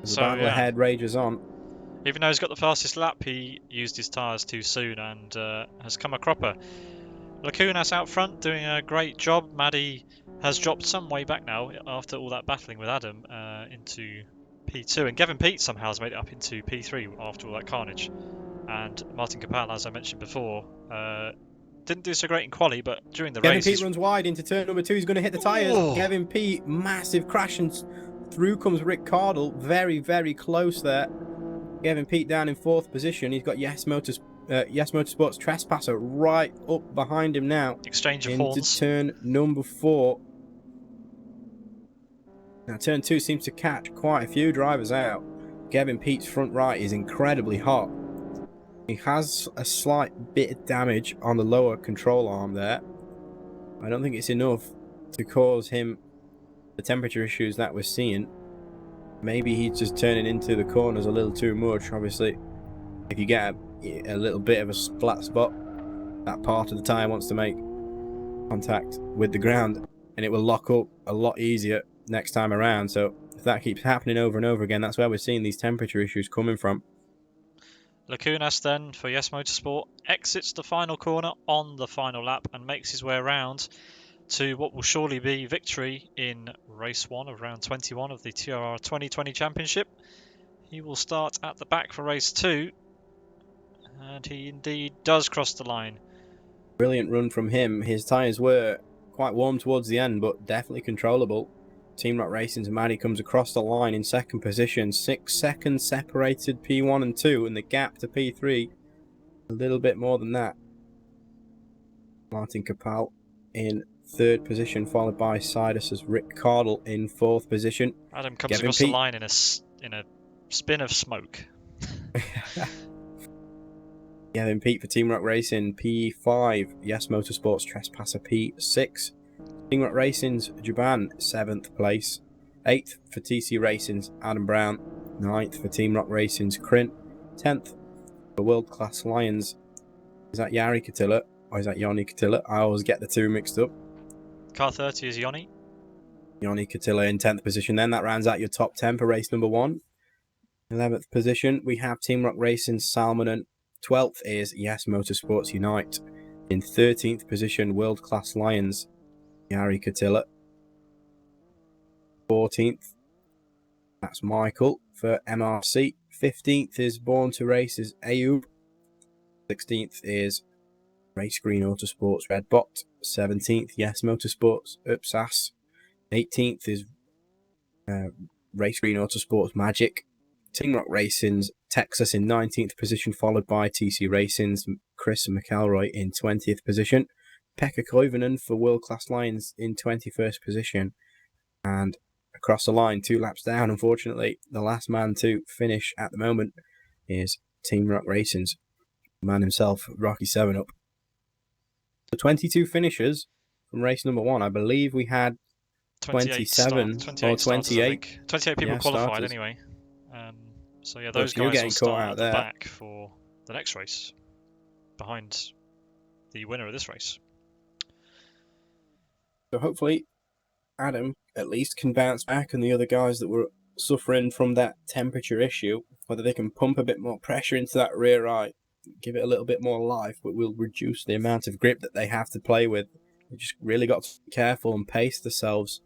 As the battle ahead rages on. Even though he's got the fastest lap, he used his tyres too soon and has come a cropper. Lacunas out front doing a great job. Maddie has dropped some way back now after all that battling with Adam into P2. And Gavin Peat somehow has made it up into P3 after all that carnage. And Martin Capel, as I mentioned before, didn't do so great in quali, but during the race... Gavin Peat runs wide into turn number 2. He's going to hit the tyres. Gavin Peat, massive crash, and through comes Rick Cardle. Very, very close there. Gavin Peat down in 4th position. He's got Yes Motorsports Trespasser right up behind him now. Exchange of into horns. Turn number 4. Now turn 2 seems to catch quite a few drivers out. Gavin Peat's front right is incredibly hot. He has a slight bit of damage on the lower control arm there. I don't think it's enough to cause him the temperature issues that we're seeing. Maybe he's just turning into the corners a little too much. Obviously, if you get a little bit of a flat spot, that part of the tyre wants to make contact with the ground, and it will lock up a lot easier next time around. So if that keeps happening over and over again, that's where we're seeing these temperature issues coming from. Lacunas then, for Yes Motorsport, exits the final corner on the final lap and makes his way around to what will surely be victory in race 1 of round 21 of the TRR 2020 Championship. He will start at the back for race 2, and he indeed does cross the line. Brilliant run from him. His tyres were quite warm towards the end, but definitely controllable. Team Rock Racing's Maddie comes across the line in 2nd position. 6 seconds separated P1 and 2, and the gap to P3 a little bit more than that. Martin Capel in 3rd position, followed by Sidus's Rick Cardle in 4th position. Adam comes across the line in a spin of smoke. Gavin Peat for Team Rock Racing P5. Yes Motorsports Trespasser P6. Team Rock Racing's Jaban 7th place. 8th for TC Racing's Adam Brown. 9th for Team Rock Racing's Crin. 10th for World Class Lions. Is that Jari Katila or is that Joni Katila? I always get the two mixed up. Car 30 is Joni. Joni Katila in 10th position. Then that rounds out your top 10 for race number 1. 11th position, we have Team Rock Racing's Salmonen. 12th is Yes Motorsports Unite. In 13th position, World Class Lions, Jari Katila. 14th, that's Michael for MRC. 15th is Born to Race's Ayub. 16th is Race Green Autosports Redbot. 17th, Yes Motorsports Upsas. 18th is Race Green Autosports Magic. Team Rock Racing's Texas in 19th position, followed by TC Racing's Chris McElroy in 20th position. Pekka Koivunen for World Class Lions in 21st position. And across the line, 2 laps down. Unfortunately, the last man to finish at the moment is Team Rock Racing's man himself, Rocky 7up. The 22 finishers from race number 1. I believe we had 27 or 28 starters, I think. 28 people qualified starters. anyway. So yeah, So those you're guys getting will caught start out at the there. back for the next race, behind the winner of this race. So hopefully Adam at least can bounce back, and the other guys that were suffering from that temperature issue, whether they can pump a bit more pressure into that rear eye, give it a little bit more life, but will reduce the amount of grip that they have to play with. They just really got to be careful and pace themselves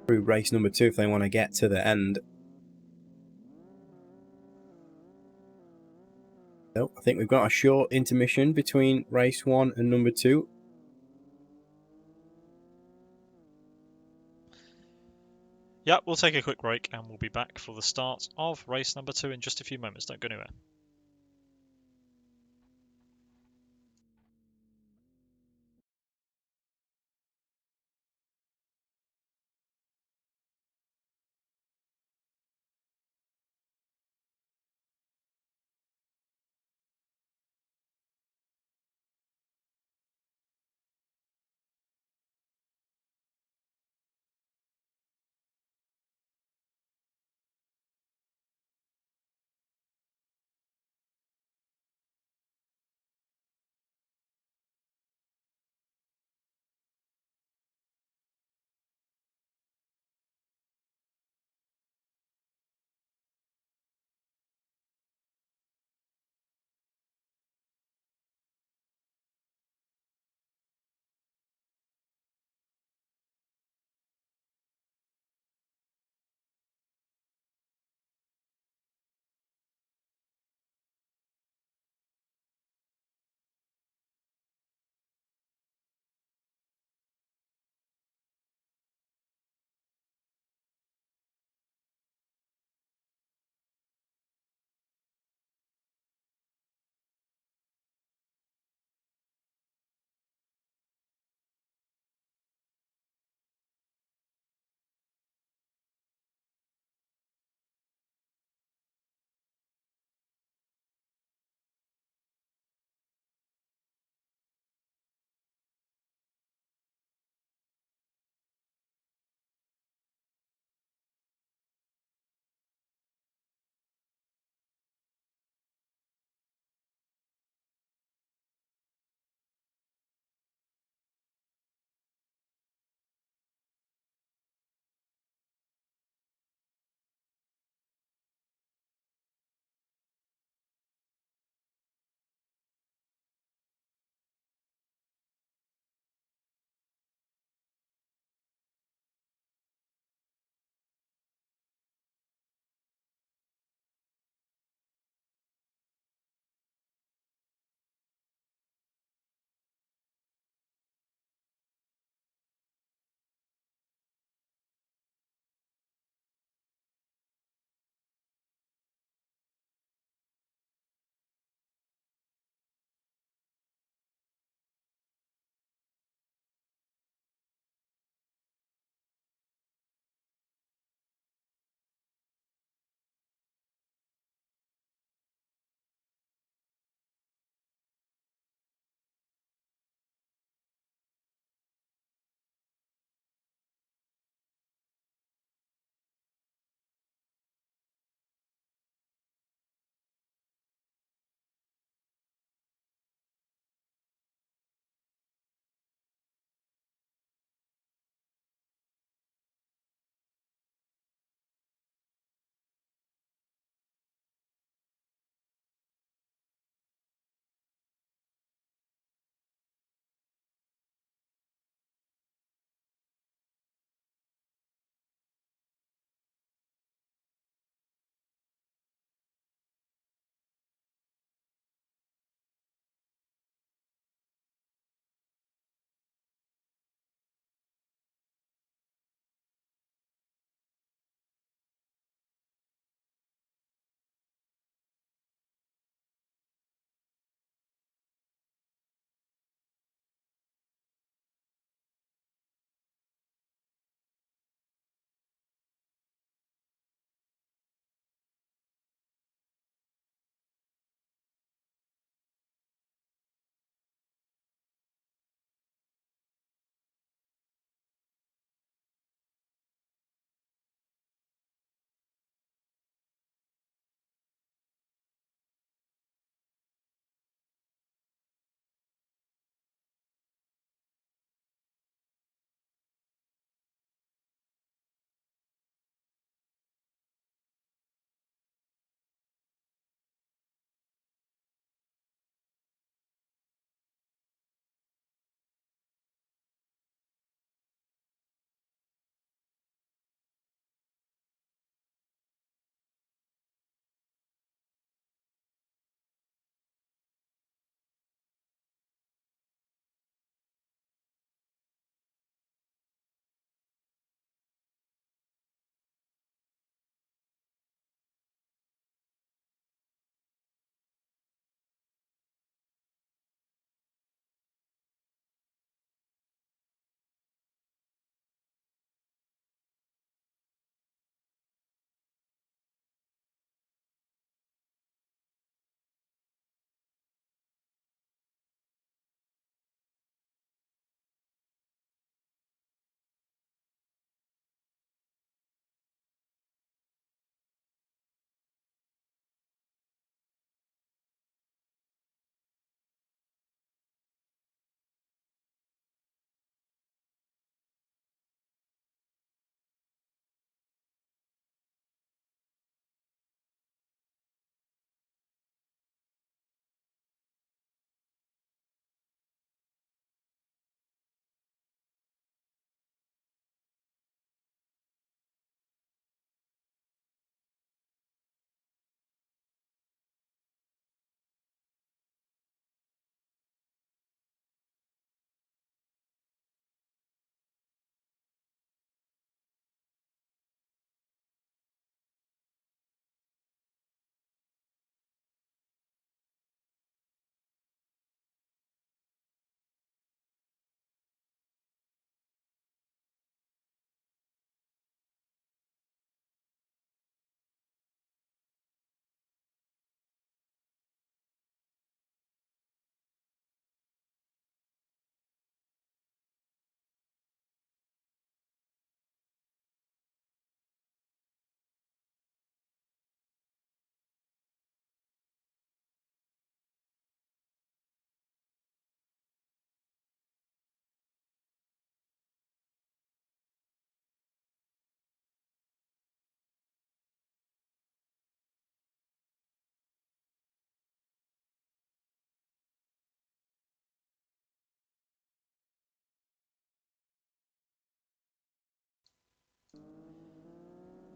through race number 2 if they want to get to the end. So I think we've got a short intermission between race 1 and number 2. Yeah, we'll take a quick break and we'll be back for the start of race number 2 in just a few moments. Don't go anywhere.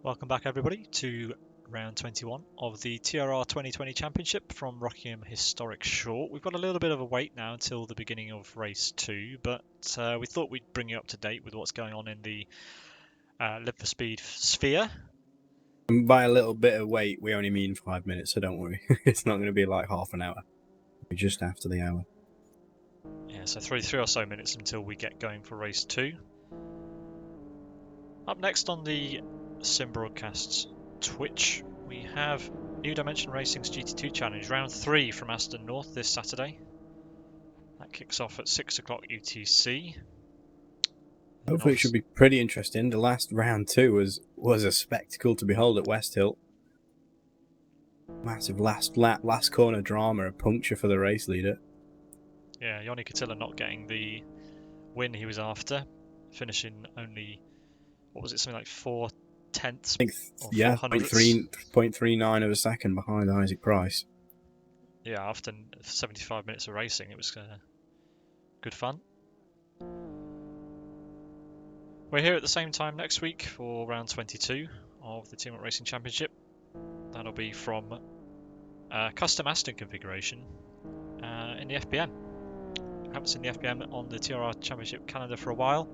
Welcome back everybody to round 21 of the TRR 2020 Championship from Rockingham Historic Short. We've got a little bit of a wait now until the beginning of race 2, but we thought we'd bring you up to date with what's going on in the Live for Speed sphere. And by a little bit of wait, we only mean 5 minutes, so don't worry. It's not going to be like half an hour. We're just after the hour. Yeah, so three or so minutes until we get going for race 2. Up next on the Sim Broadcasts Twitch, we have New Dimension Racing's GT2 Challenge, round 3 from Aston North this Saturday. That kicks off at 6 o'clock UTC. Hopefully it should be pretty interesting. The last round 2 was a spectacle to behold at West Hill. Massive last lap, last corner drama, a puncture for the race leader. Yeah, Yoni Katila not getting the win he was after, finishing only, what was it, something like 4/10 or 0.39 of a second behind Isaac Price. Yeah, after 75 minutes of racing, it was good fun. We're here at the same time next week for round 22 of the Team Up Racing Championship. That'll be from custom Aston configuration in the FPM. I haven't seen the FPM on the TRR Championship calendar for a while,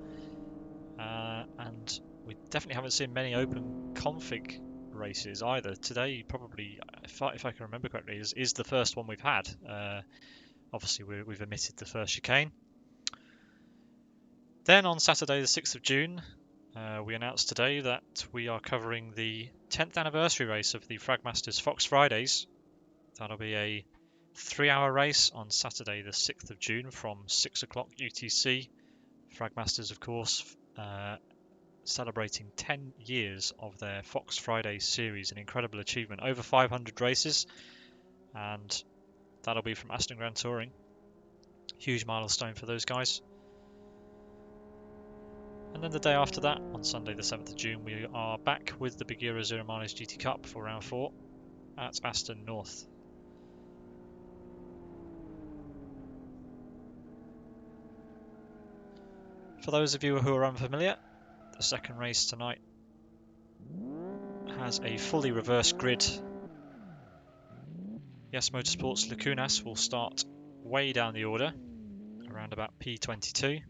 and we definitely haven't seen many open config races either. Today, probably, if I can remember correctly, is the first one we've had. Obviously, we've omitted the first chicane. Then on Saturday the 6th of June, we announced today that we are covering the 10th anniversary race of the Fragmasters Fox Fridays. That'll be a 3-hour race on Saturday the 6th of June from 6 o'clock UTC. Fragmasters, of course, celebrating 10 years of their Fox Friday series, an incredible achievement. Over 500 races, and that'll be from Aston Grand Touring. Huge milestone for those guys. And then the day after that, on Sunday the 7th of June, we are back with the Bagheera Zero Mileage GT Cup for round 4 at Aston North. For those of you who are unfamiliar, the second race tonight has a fully reversed grid. Yes Motorsports Lacunas will start way down the order, around about P22.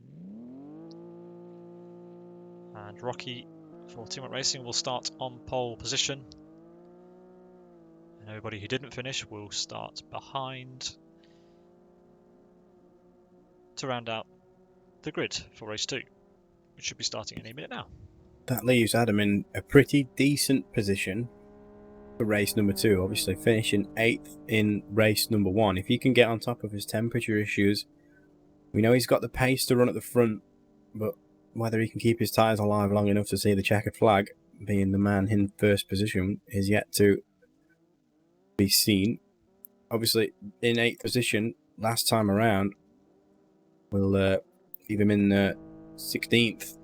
And Rocky for Team Up Racing will start on pole position. And everybody who didn't finish will start behind to round out the grid for race 2, which should be starting any minute now. That leaves Adam in a pretty decent position for race number 2, obviously finishing 8th in race number 1. If he can get on top of his temperature issues, we know he's got the pace to run at the front, but whether he can keep his tyres alive long enough to see the checkered flag, being the man in first position, is yet to be seen. Obviously, in 8th position, last time around, we'll leave him in 16th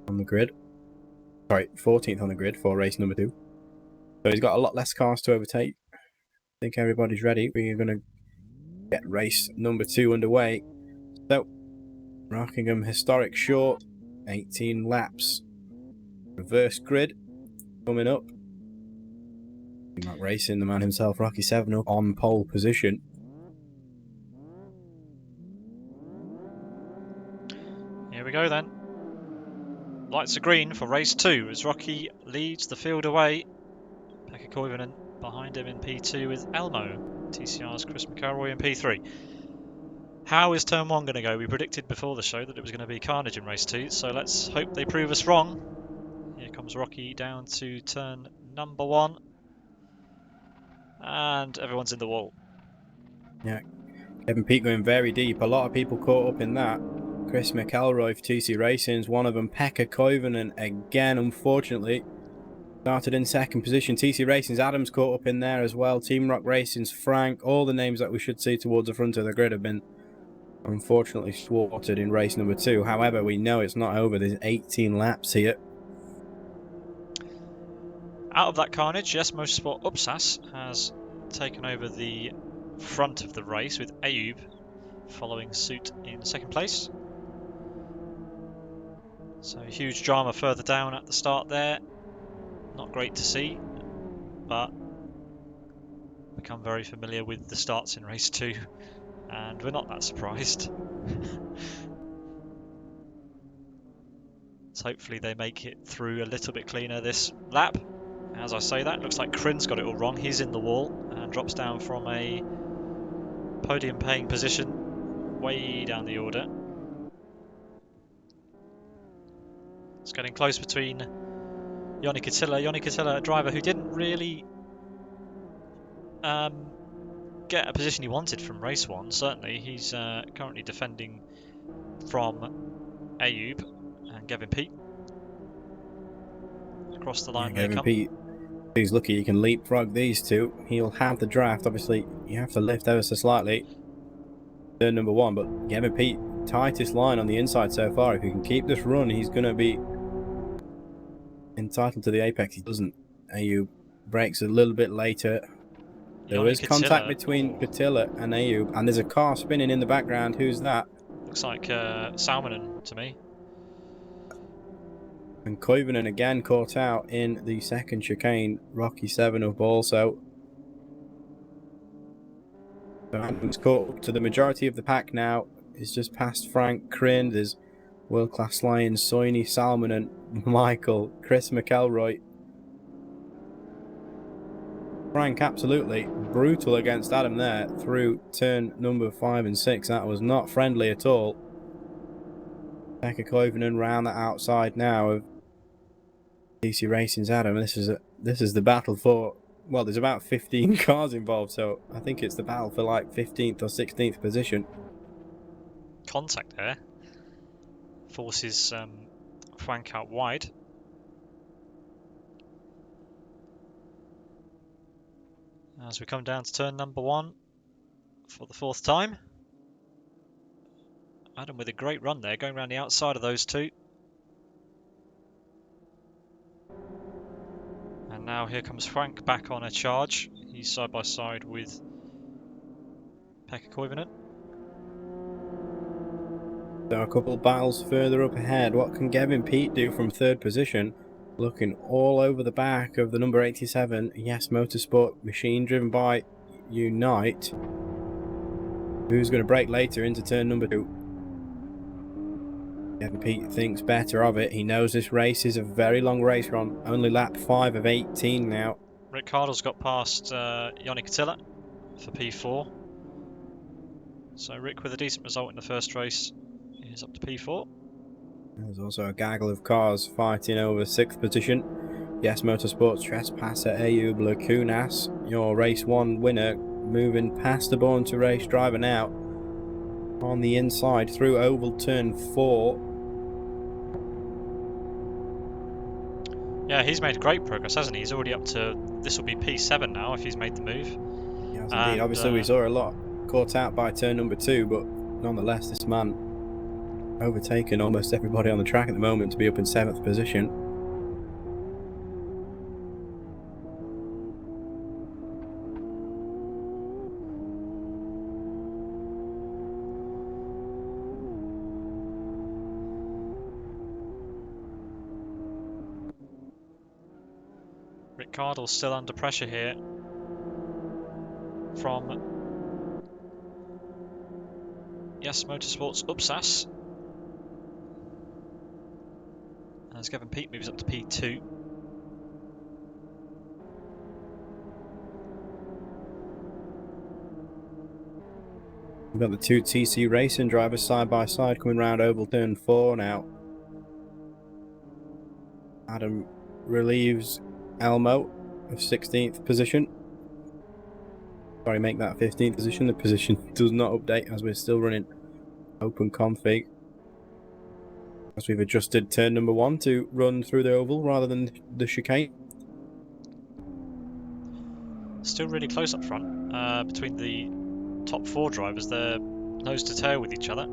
on the grid. Sorry, 14th on the grid for race number 2. So he's got a lot less cars to overtake. I think everybody's ready. We're going to get race number 2 underway. So, Rockingham Historic Short, 18 laps. Reverse grid coming up. Team Up Racing, the man himself, Rocky 7 up on pole position. Here we go then. Lights are green for race 2 as Rocky leads the field away. Pekka Koivunen behind him in P2 with Elmo. TCR's Chris McElroy in P3. How is turn 1 going to go? We predicted before the show that it was going to be carnage in race 2, so let's hope they prove us wrong. Here comes Rocky down to turn number 1. And everyone's in the wall. Yeah, Kevin Peake going very deep. A lot of people caught up in that. Chris McElroy for TC Racing's one of them. Pekka Koivunen again, unfortunately, started in 2nd position. TC Racing's Adams caught up in there as well. Team Rock Racing's Frank. All the names that we should see towards the front of the grid have been unfortunately thwarted in race number 2. However, we know it's not over. There's 18 laps here. Out of that carnage, yes, Motorsport Upsas has taken over the front of the race with Ayub following suit in 2nd place. So huge drama further down at the start there. Not great to see, but become very familiar with the starts in race 2, and we're not that surprised. So hopefully they make it through a little bit cleaner this lap. As I say that, looks like Crin's got it all wrong. He's in the wall and drops down from a podium paying position way down the order. It's getting close between Joni Katila, a driver who didn't really get a position he wanted from race 1. Certainly, he's currently defending from Eyre and Gavin Peat. Across the line they Gavin come. Peat, he's lucky he can leapfrog these two. He'll have the draft. Obviously, you have to lift ever so slightly. Turn number 1, but Gavin Peat, tightest line on the inside so far. If he can keep this run, he's going to be entitled to the apex. He doesn't. Ayub breaks a little bit later. There is contact between Katila and Ayub, and there's a car spinning in the background. Who's that? Looks like Salmonen to me. And Koivunen again caught out in the second chicane, Rocky 7 up also. So Adam's caught up to the majority of the pack now. He's just past Frank Crin. There's world-class Lions, Soini, Salmonen, Michael, Chris McElroy. Frank absolutely brutal against Adam there through turn number 5 and 6. That was not friendly at all. Pekka Koivunen round the outside now of DC Racing's Adam. This is the battle for, well, there's about 15 cars involved, so I think it's the battle for like 15th or 16th position. Contact there forces Frank out wide. As we come down to turn number 1 for the 4th time. Adam with a great run there, going around the outside of those two. And now here comes Frank back on a charge. He's side by side with Pekka Koivunen. So a couple of battles further up ahead. What can Gavin Peat do from 3rd position? Looking all over the back of the number 87, Yes Motorsport machine driven by Unite. Who's going to brake later into turn number 2? Gavin Peat thinks better of it. He knows this race is a very long race. We're on only lap 5 of 18 now. Rick Cardle's got past Joni Katila for P4. So Rick with a decent result in the first race is up to P4. There's also a gaggle of cars fighting over 6th position. Yes Motorsports trespasser Ayub Lacunas, your race 1 winner, moving past the Born to Race driver now. On the inside through oval turn 4. Yeah, he's made great progress, hasn't he? He's already up to, this will be P7 now if he's made the move. Yes, indeed. Obviously, we saw a lot caught out by turn number 2, but nonetheless, this man overtaken almost everybody on the track at the moment to be up in 7th position. Rick Cardle's still under pressure here from Yes Motorsports Upsas. As Gavin Peat moves up to P2. We've got the 2 TC Racing drivers side by side coming round oval turn 4 now. Adam relieves Elmo of 16th position. Sorry, make that 15th position. The position does not update as we're still running open config. As we've adjusted turn number 1 to run through the oval rather than the chicane. Still really close up front between the top 4 drivers. They're nose to tail with each other.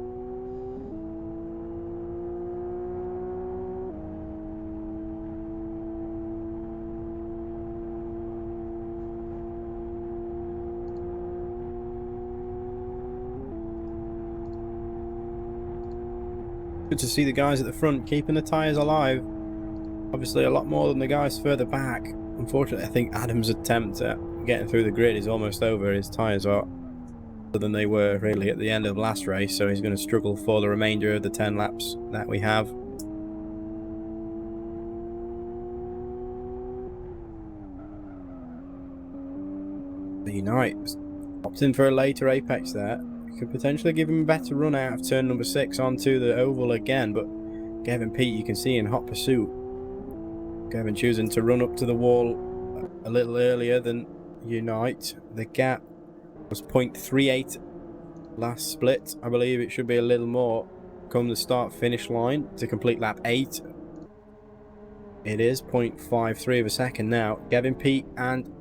Good to see the guys at the front keeping the tyres alive. Obviously a lot more than the guys further back. Unfortunately, I think Adam's attempt at getting through the grid is almost over. His tyres are better than they were really at the end of last race, so he's going to struggle for the remainder of the 10 laps that we have. The Unite popped in for a later apex there. Could potentially give him a better run out of turn number 6 onto the oval again, but Gavin Pete, you can see in hot pursuit. Gavin choosing to run up to the wall a little earlier than Unite. The gap was 0.38 last split. I believe it should be a little more come the start finish line to complete lap 8. It is 0.53 of a second now. Gavin Pete and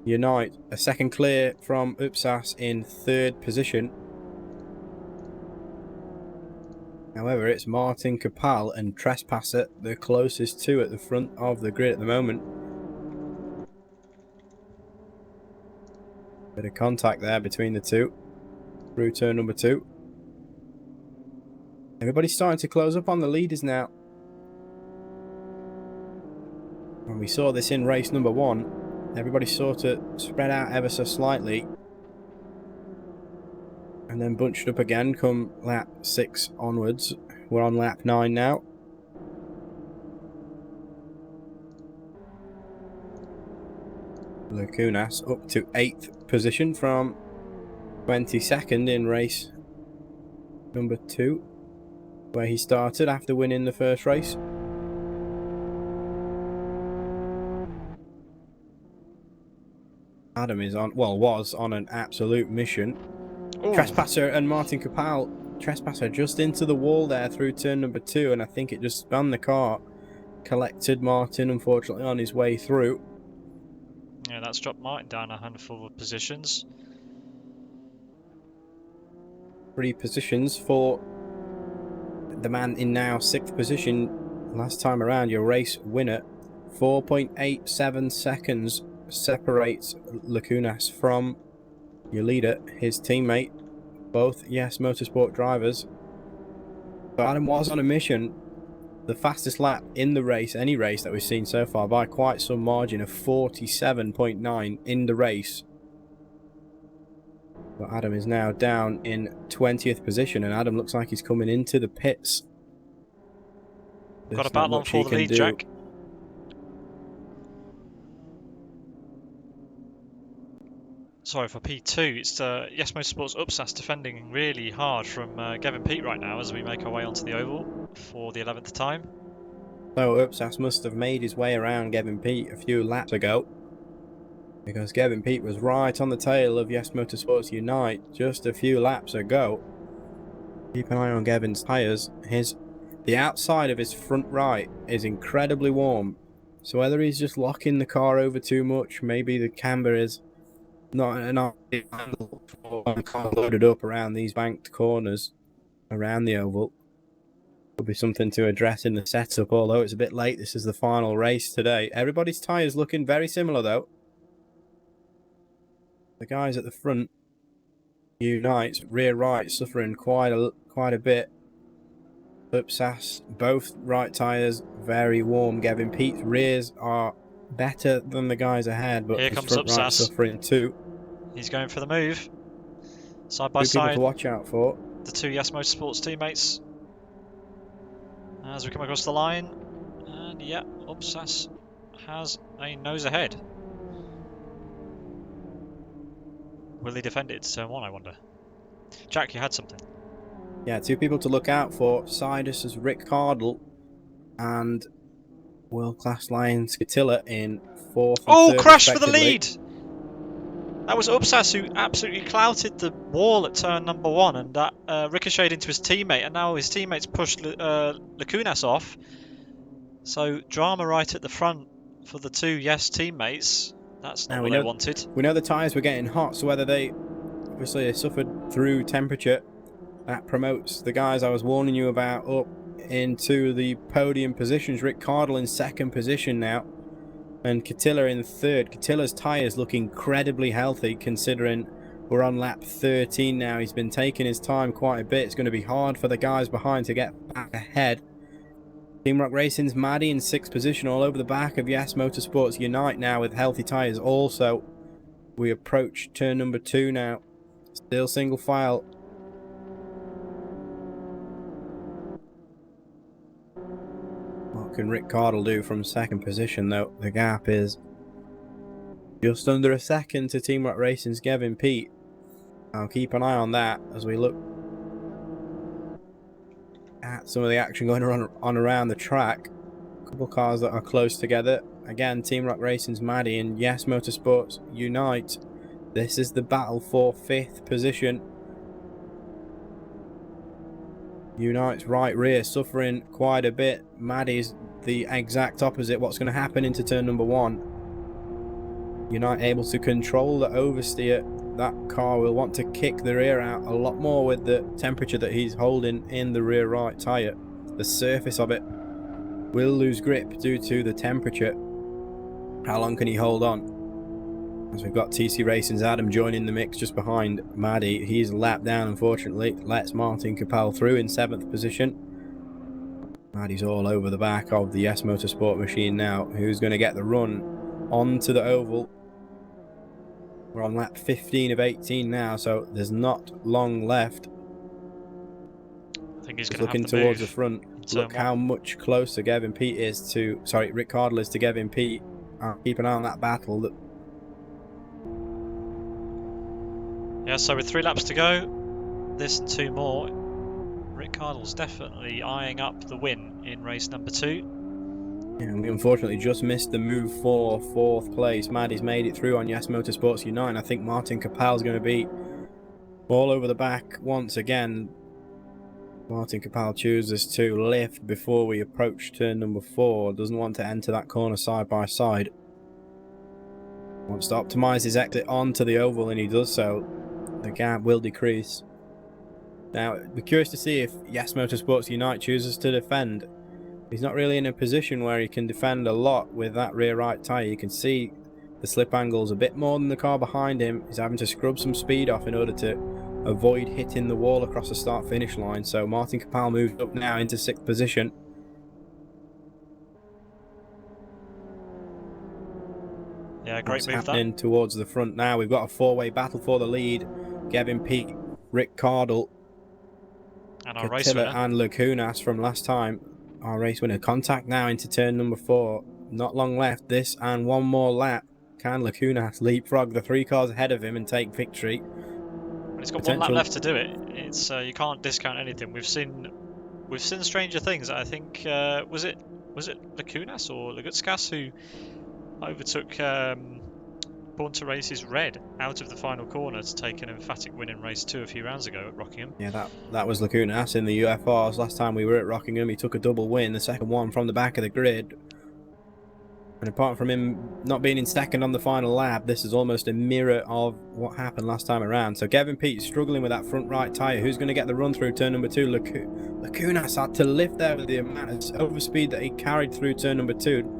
Unite a second clear from Upsas in 3rd position. However, it's Martin Kapal and Trespasser the closest to at the front of the grid at the moment. Bit of contact there between the two through turn number 2. Everybody's starting to close up on the leaders now. And we saw this in race number 1. Everybody sort of spread out ever so slightly. And then bunched up again come lap 6 onwards. We're on lap 9 now. Lacunas up to 8th position from 22nd in race number 2, where he started after winning the first race. Adam is on, well, was on an absolute mission. Ooh. Trespasser and Martin Kapal. Trespasser just into the wall there through turn number 2, and I think it just spun the car. Collected Martin, unfortunately, on his way through. Yeah, that's dropped Martin down a handful of positions. 3 positions for the man in now 6th position. Last time around, your race winner. 4.87 seconds separates Lacunas from your leader, his teammate. Both Yes Motorsport drivers. But Adam was on a mission. The fastest lap in the race, any race that we've seen so far, by quite some margin of 47.9 in the race. But Adam is now down in 20th position, and Adam looks like he's coming into the pits. Got a battle on for the lead, Jack. Sorry, for P2, it's Yes Motorsport's Upsas defending really hard from Gavin Pete right now as we make our way onto the oval for the 11th time. So Upsas must have made his way around Gavin Pete a few laps ago, because Gavin Pete was right on the tail of Yes Motorsports Unite just a few laps ago. Keep an eye on Gavin's tyres. The outside of his front right is incredibly warm, so whether he's just locking the car over too much, maybe the camber is not enough loaded up around these banked corners around the oval. Could be something to address in the setup, although it's a bit late. This is the final race today. Everybody's tyres looking very similar though. The guys at the front, Unite's rear right, suffering quite a bit. Upsas, both right tyres very warm. Gavin Pete's rears are better than the guys ahead, but here his comes front Upsas. right suffering too. He's going for the move. Side by 2 people side. to watch out for. The 2 Yes Motorsports teammates. As we come across the line. And yeah, Upsas has a nose ahead. Will he defend it to turn 1, I wonder? Jack, you had something. Yeah, 2 people to look out for. Sidus as Rick Cardle and World Class Lion Scatilla in 4th and 3rd, crash for the respectively. lead! That was Upsas who absolutely clouted the wall at turn number 1, and that ricocheted into his teammate, and now his teammates pushed Lacunas off. So drama right at the front for the 2 Yes teammates. That's not what they wanted. We know the tyres were getting hot, so whether they obviously suffered through temperature, that promotes the guys I was warning you about up into the podium positions. Rick Cardle in 2nd position now, and Catilla in 3rd. Catilla's tyres look incredibly healthy considering We're on lap 13 now. He's been taking his time quite a bit. It's going to be hard for the guys behind to get back ahead. Team Rock Racing's Maddie in 6th position, all over the back of Yes Motorsports Unite now with healthy tyres. Also, we approach turn number 2 now. Still single file. What can Rick Cardle do from 2nd position though? The gap is just under a second to Team Rock Racing's Gavin Pete. I'll keep an eye on that as we look at some of the action going on around the track. A couple of cars that are close together. Again, Team Rock Racing's Maddie and Yes Motorsports Unite. This is the battle for 5th position. Unite's right rear suffering quite a bit. Maddie's the exact opposite. What's going to happen into turn number 1? Unite able to control the oversteer. That car will want to kick the rear out a lot more with the temperature that he's holding in the rear right tyre. The surface of it will lose grip due to the temperature. How long can he hold on? As we've got TC Racing's Adam joining the mix just behind Maddie. He's lapped down, unfortunately. Lets Martin Capel through in 7th position. Maddie's all over the back of the Yes Motorsport machine now. Who's going to get the run onto the oval? We're on lap 15 of 18 now, so there's not long left. I think he's going to looking have the towards move. the front. Look how much closer Gavin Pete is to... Sorry, Rick Cardle is to Gavin Pete. Keep an eye on that battle. Yeah, so with 3 laps to go, this and 2 more, Rick Cardle's definitely eyeing up the win in race number 2. Yeah, we unfortunately just missed the move for 4th place. Maddie's made it through on Yes Motorsports Unite. I think Martin Capel's going to be all over the back once again. Martin Capel chooses to lift before we approach turn number 4. Doesn't want to enter that corner side by side. Wants to optimise his exit onto the oval, and he does so. The gap will decrease. Now, we're curious to see if Yes Motorsports Unite chooses to defend. He's not really in a position where he can defend a lot with that rear right tyre. You can see the slip angle's a bit more than the car behind him. He's having to scrub some speed off in order to avoid hitting the wall across the start-finish line. So Martin Capel moves up now into 6th position. Yeah, great move happening towards the front now. We've got a 4-way battle for the lead. Gavin Pete, Rick Cardle, and our race winner, and Lacunas from last time. Our race winner. Contact now into turn number 4. Not long left. This and one more lap. Can Lacunas leapfrog the 3 cars ahead of him and take victory? Well, he's got 1 lap left to do it. It's you can't discount anything. We've seen stranger things. I think was it Lacunas or Lagutskas who overtook Born to Race's Red out of the final corner to take an emphatic win in race 2 a few rounds ago at Rockingham. Yeah, that was Lacunas in the UFRs. Last time we were at Rockingham, he took a double win, the second one from the back of the grid. And apart from him not being in second on the final lap, this is almost a mirror of what happened last time around. So Gavin Pete struggling with that front right tyre. Who's going to get the run through turn number 2? Lacunas had to lift there with the amount of overspeed that he carried through turn number 2.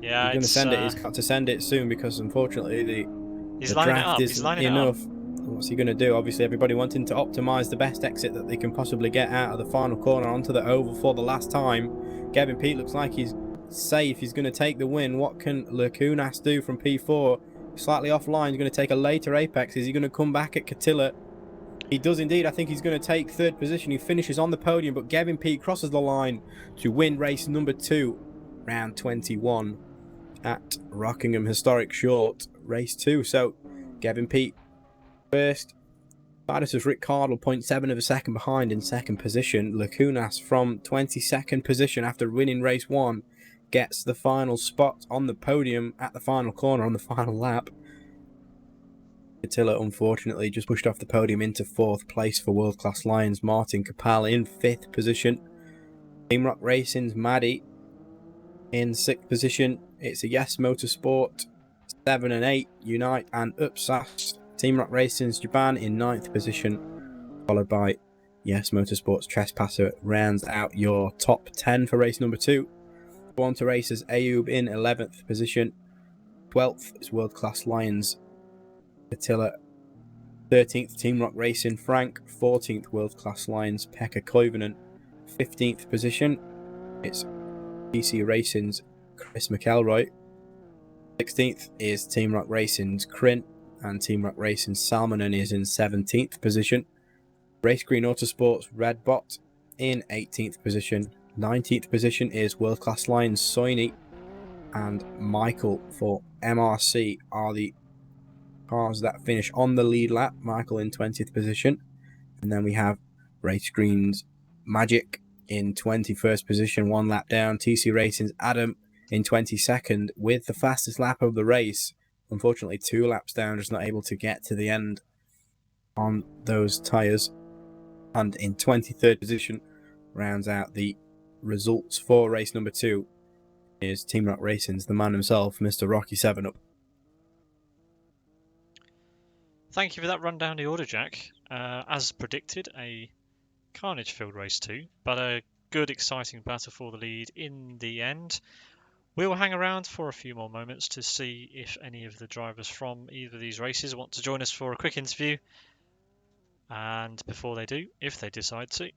Yeah, he's got to send it soon because unfortunately the draft isn't enough. What's he going to do? Obviously everybody wanting to optimise the best exit that they can possibly get out of the final corner onto the oval for the last time. Gavin Pete looks like he's safe. He's going to take the win. What can Lacunas do from P4? Slightly offline. He's going to take a later apex. Is he going to come back at Catilla? He does indeed. I think he's going to take 3rd position. He finishes on the podium, but Gavin Pete crosses the line to win race number 2, round 21. At Rockingham Historic Short, race 2. So, Gavin Pete first. Titus Rick Cardle, 0.7 of a second behind in 2nd position. Lacunas from 22nd position after winning race 1 gets the final spot on the podium at the final corner on the final lap. Attila, unfortunately, just pushed off the podium into 4th place for World Class Lions. Martin Capel in 5th position. Team Rock Racing's Maddie in 6th position. It's a Yes Motorsport 7 and 8, Unite and Upsas. Team Rock Racing's Japan in 9th position, followed by Yes Motorsports Trespasser. Rounds out your top 10 for race number 2. Born to Racers Ayub in 11th position. 12th is World Class Lions Attila. 13th, Team Rock Racing, Frank. 14th, World Class Lions, Pekka Koivunen. 15th position, it's PC Racing's Chris McElroy. 16th is Team Rock Racing's Crin, and Team Rock Racing's Salmonen is in 17th position. Race Green Autosports Redbot in 18th position. 19th position is World Class Lions Soini and Michael for MRC are the cars that finish on the lead lap. Michael in 20th position. And then we have Race Green's Magic in 21st position, one lap down. TC Racing's Adam in 22nd with the fastest lap of the race. Unfortunately, 2 laps down, just not able to get to the end on those tyres. And in 23rd position, rounds out the results for race number 2, is Team Rock Racing's the man himself, Mr. Rocky 7up. Thank you for that rundown of the order, Jack. As predicted, a carnage-filled race 2, but a good, exciting battle for the lead in the end. We will hang around for a few more moments to see if any of the drivers from either of these races want to join us for a quick interview. And before they do, if they decide to,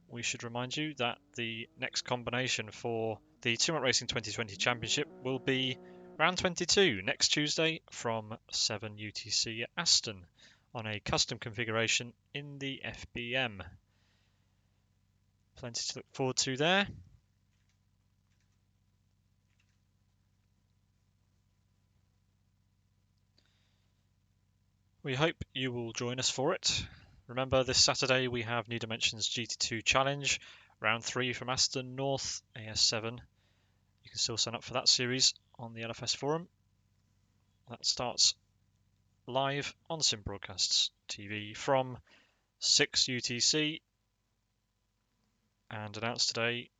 we should remind you that the next combination for the Team Rock Racing 2020 Championship will be round 22 next Tuesday from 7 UTC at Aston on a custom configuration in the FBM. Plenty to look forward to there. We hope you will join us for it. Remember, this Saturday we have New Dimensions GT2 Challenge, round 3 from Aston North, AS7. You can still sign up for that series on the LFS forum. That starts live on Sim Broadcasts TV from 6 UTC and announced today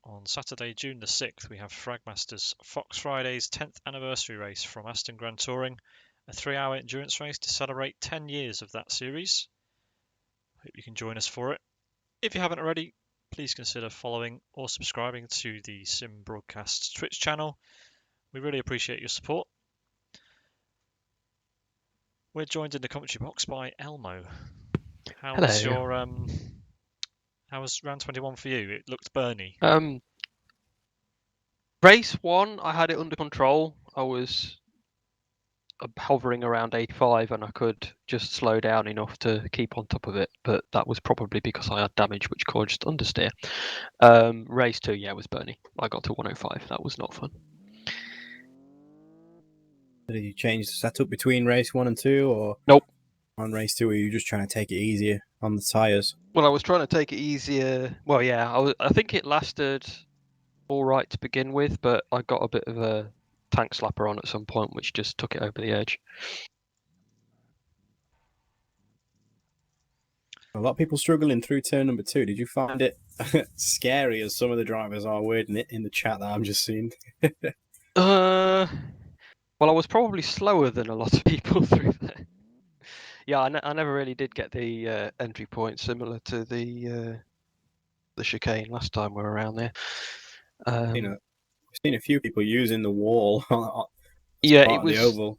on Saturday, June the 6th, we have Fragmasters Fox Friday's 10th anniversary race from Aston Grand Touring, a 3-hour endurance race to celebrate 10 years of that series. Hope you can join us for it. If you haven't already, please consider following or subscribing to the Sim Broadcasts Twitch channel. We really appreciate your support. We're joined in the commentary box by Elmo. How was round 21 for you? It looked burny. Race 1, I had it under control. I was hovering around 85 and I could just slow down enough to keep on top of it, but that was probably because I had damage which caused understeer. Race 2, yeah, it was burny. I got to 105. That was not fun. Did you change the setup between race 1 and 2, or Nope. On race 2, were you just trying to take it easier on the tyres? Well, I was trying to take it easier. Well, yeah, I think it lasted all right to begin with, but I got a bit of a tank slapper on at some point, which just took it over the edge. A lot of people struggling through turn number 2. Did you find it scary, as some of the drivers are wording it in the chat that I'm just seeing? Well, I was probably slower than a lot of people through there. Yeah, I never really did get the entry point similar to the chicane last time we were around there. I've seen a few people using the wall yeah, part it of was the oval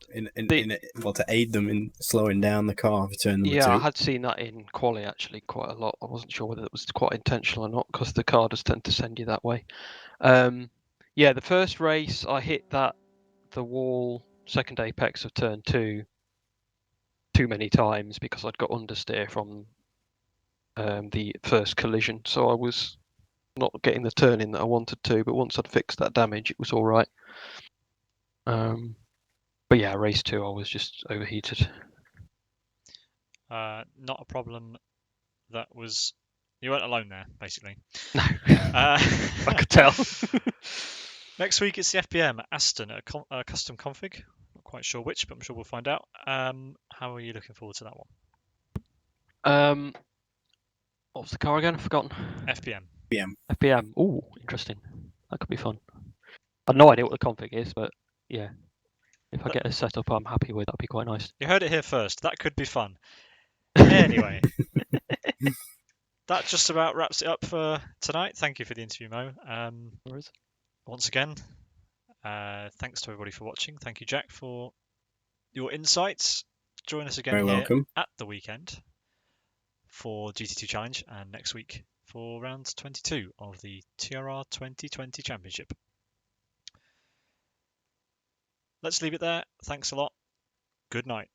to aid them in slowing down the car for turn number 2. I had seen that in quali actually quite a lot. I wasn't sure whether it was quite intentional or not because the car does tend to send you that way. Yeah, the first race I hit the wall second apex of turn 2 too many times because I'd got understeer from the first collision, so I was not getting the turn in that I wanted to, but once I'd fixed that damage it was all right. But yeah, race 2 I was just overheated. Not a problem. You weren't alone there, basically. No, I could tell. Next week it's the FBM Aston, a custom config. Not quite sure which, but I'm sure we'll find out. How are you looking forward to that one? What was the car again? I've forgotten. FBM. FBM. Ooh, interesting. That could be fun. I've no idea what the config is, but yeah. If I get a setup I'm happy with, that'd be quite nice. You heard it here first. That could be fun. Anyway, that just about wraps it up for tonight. Thank you for the interview, Mo. Once again, thanks to everybody for watching. Thank you, Jack, for your insights. join us again Very here welcome. at the weekend for GT2 Challenge and next week for round 22 of the TRR 2020 Championship. Let's leave it there. Thanks a lot. Good night.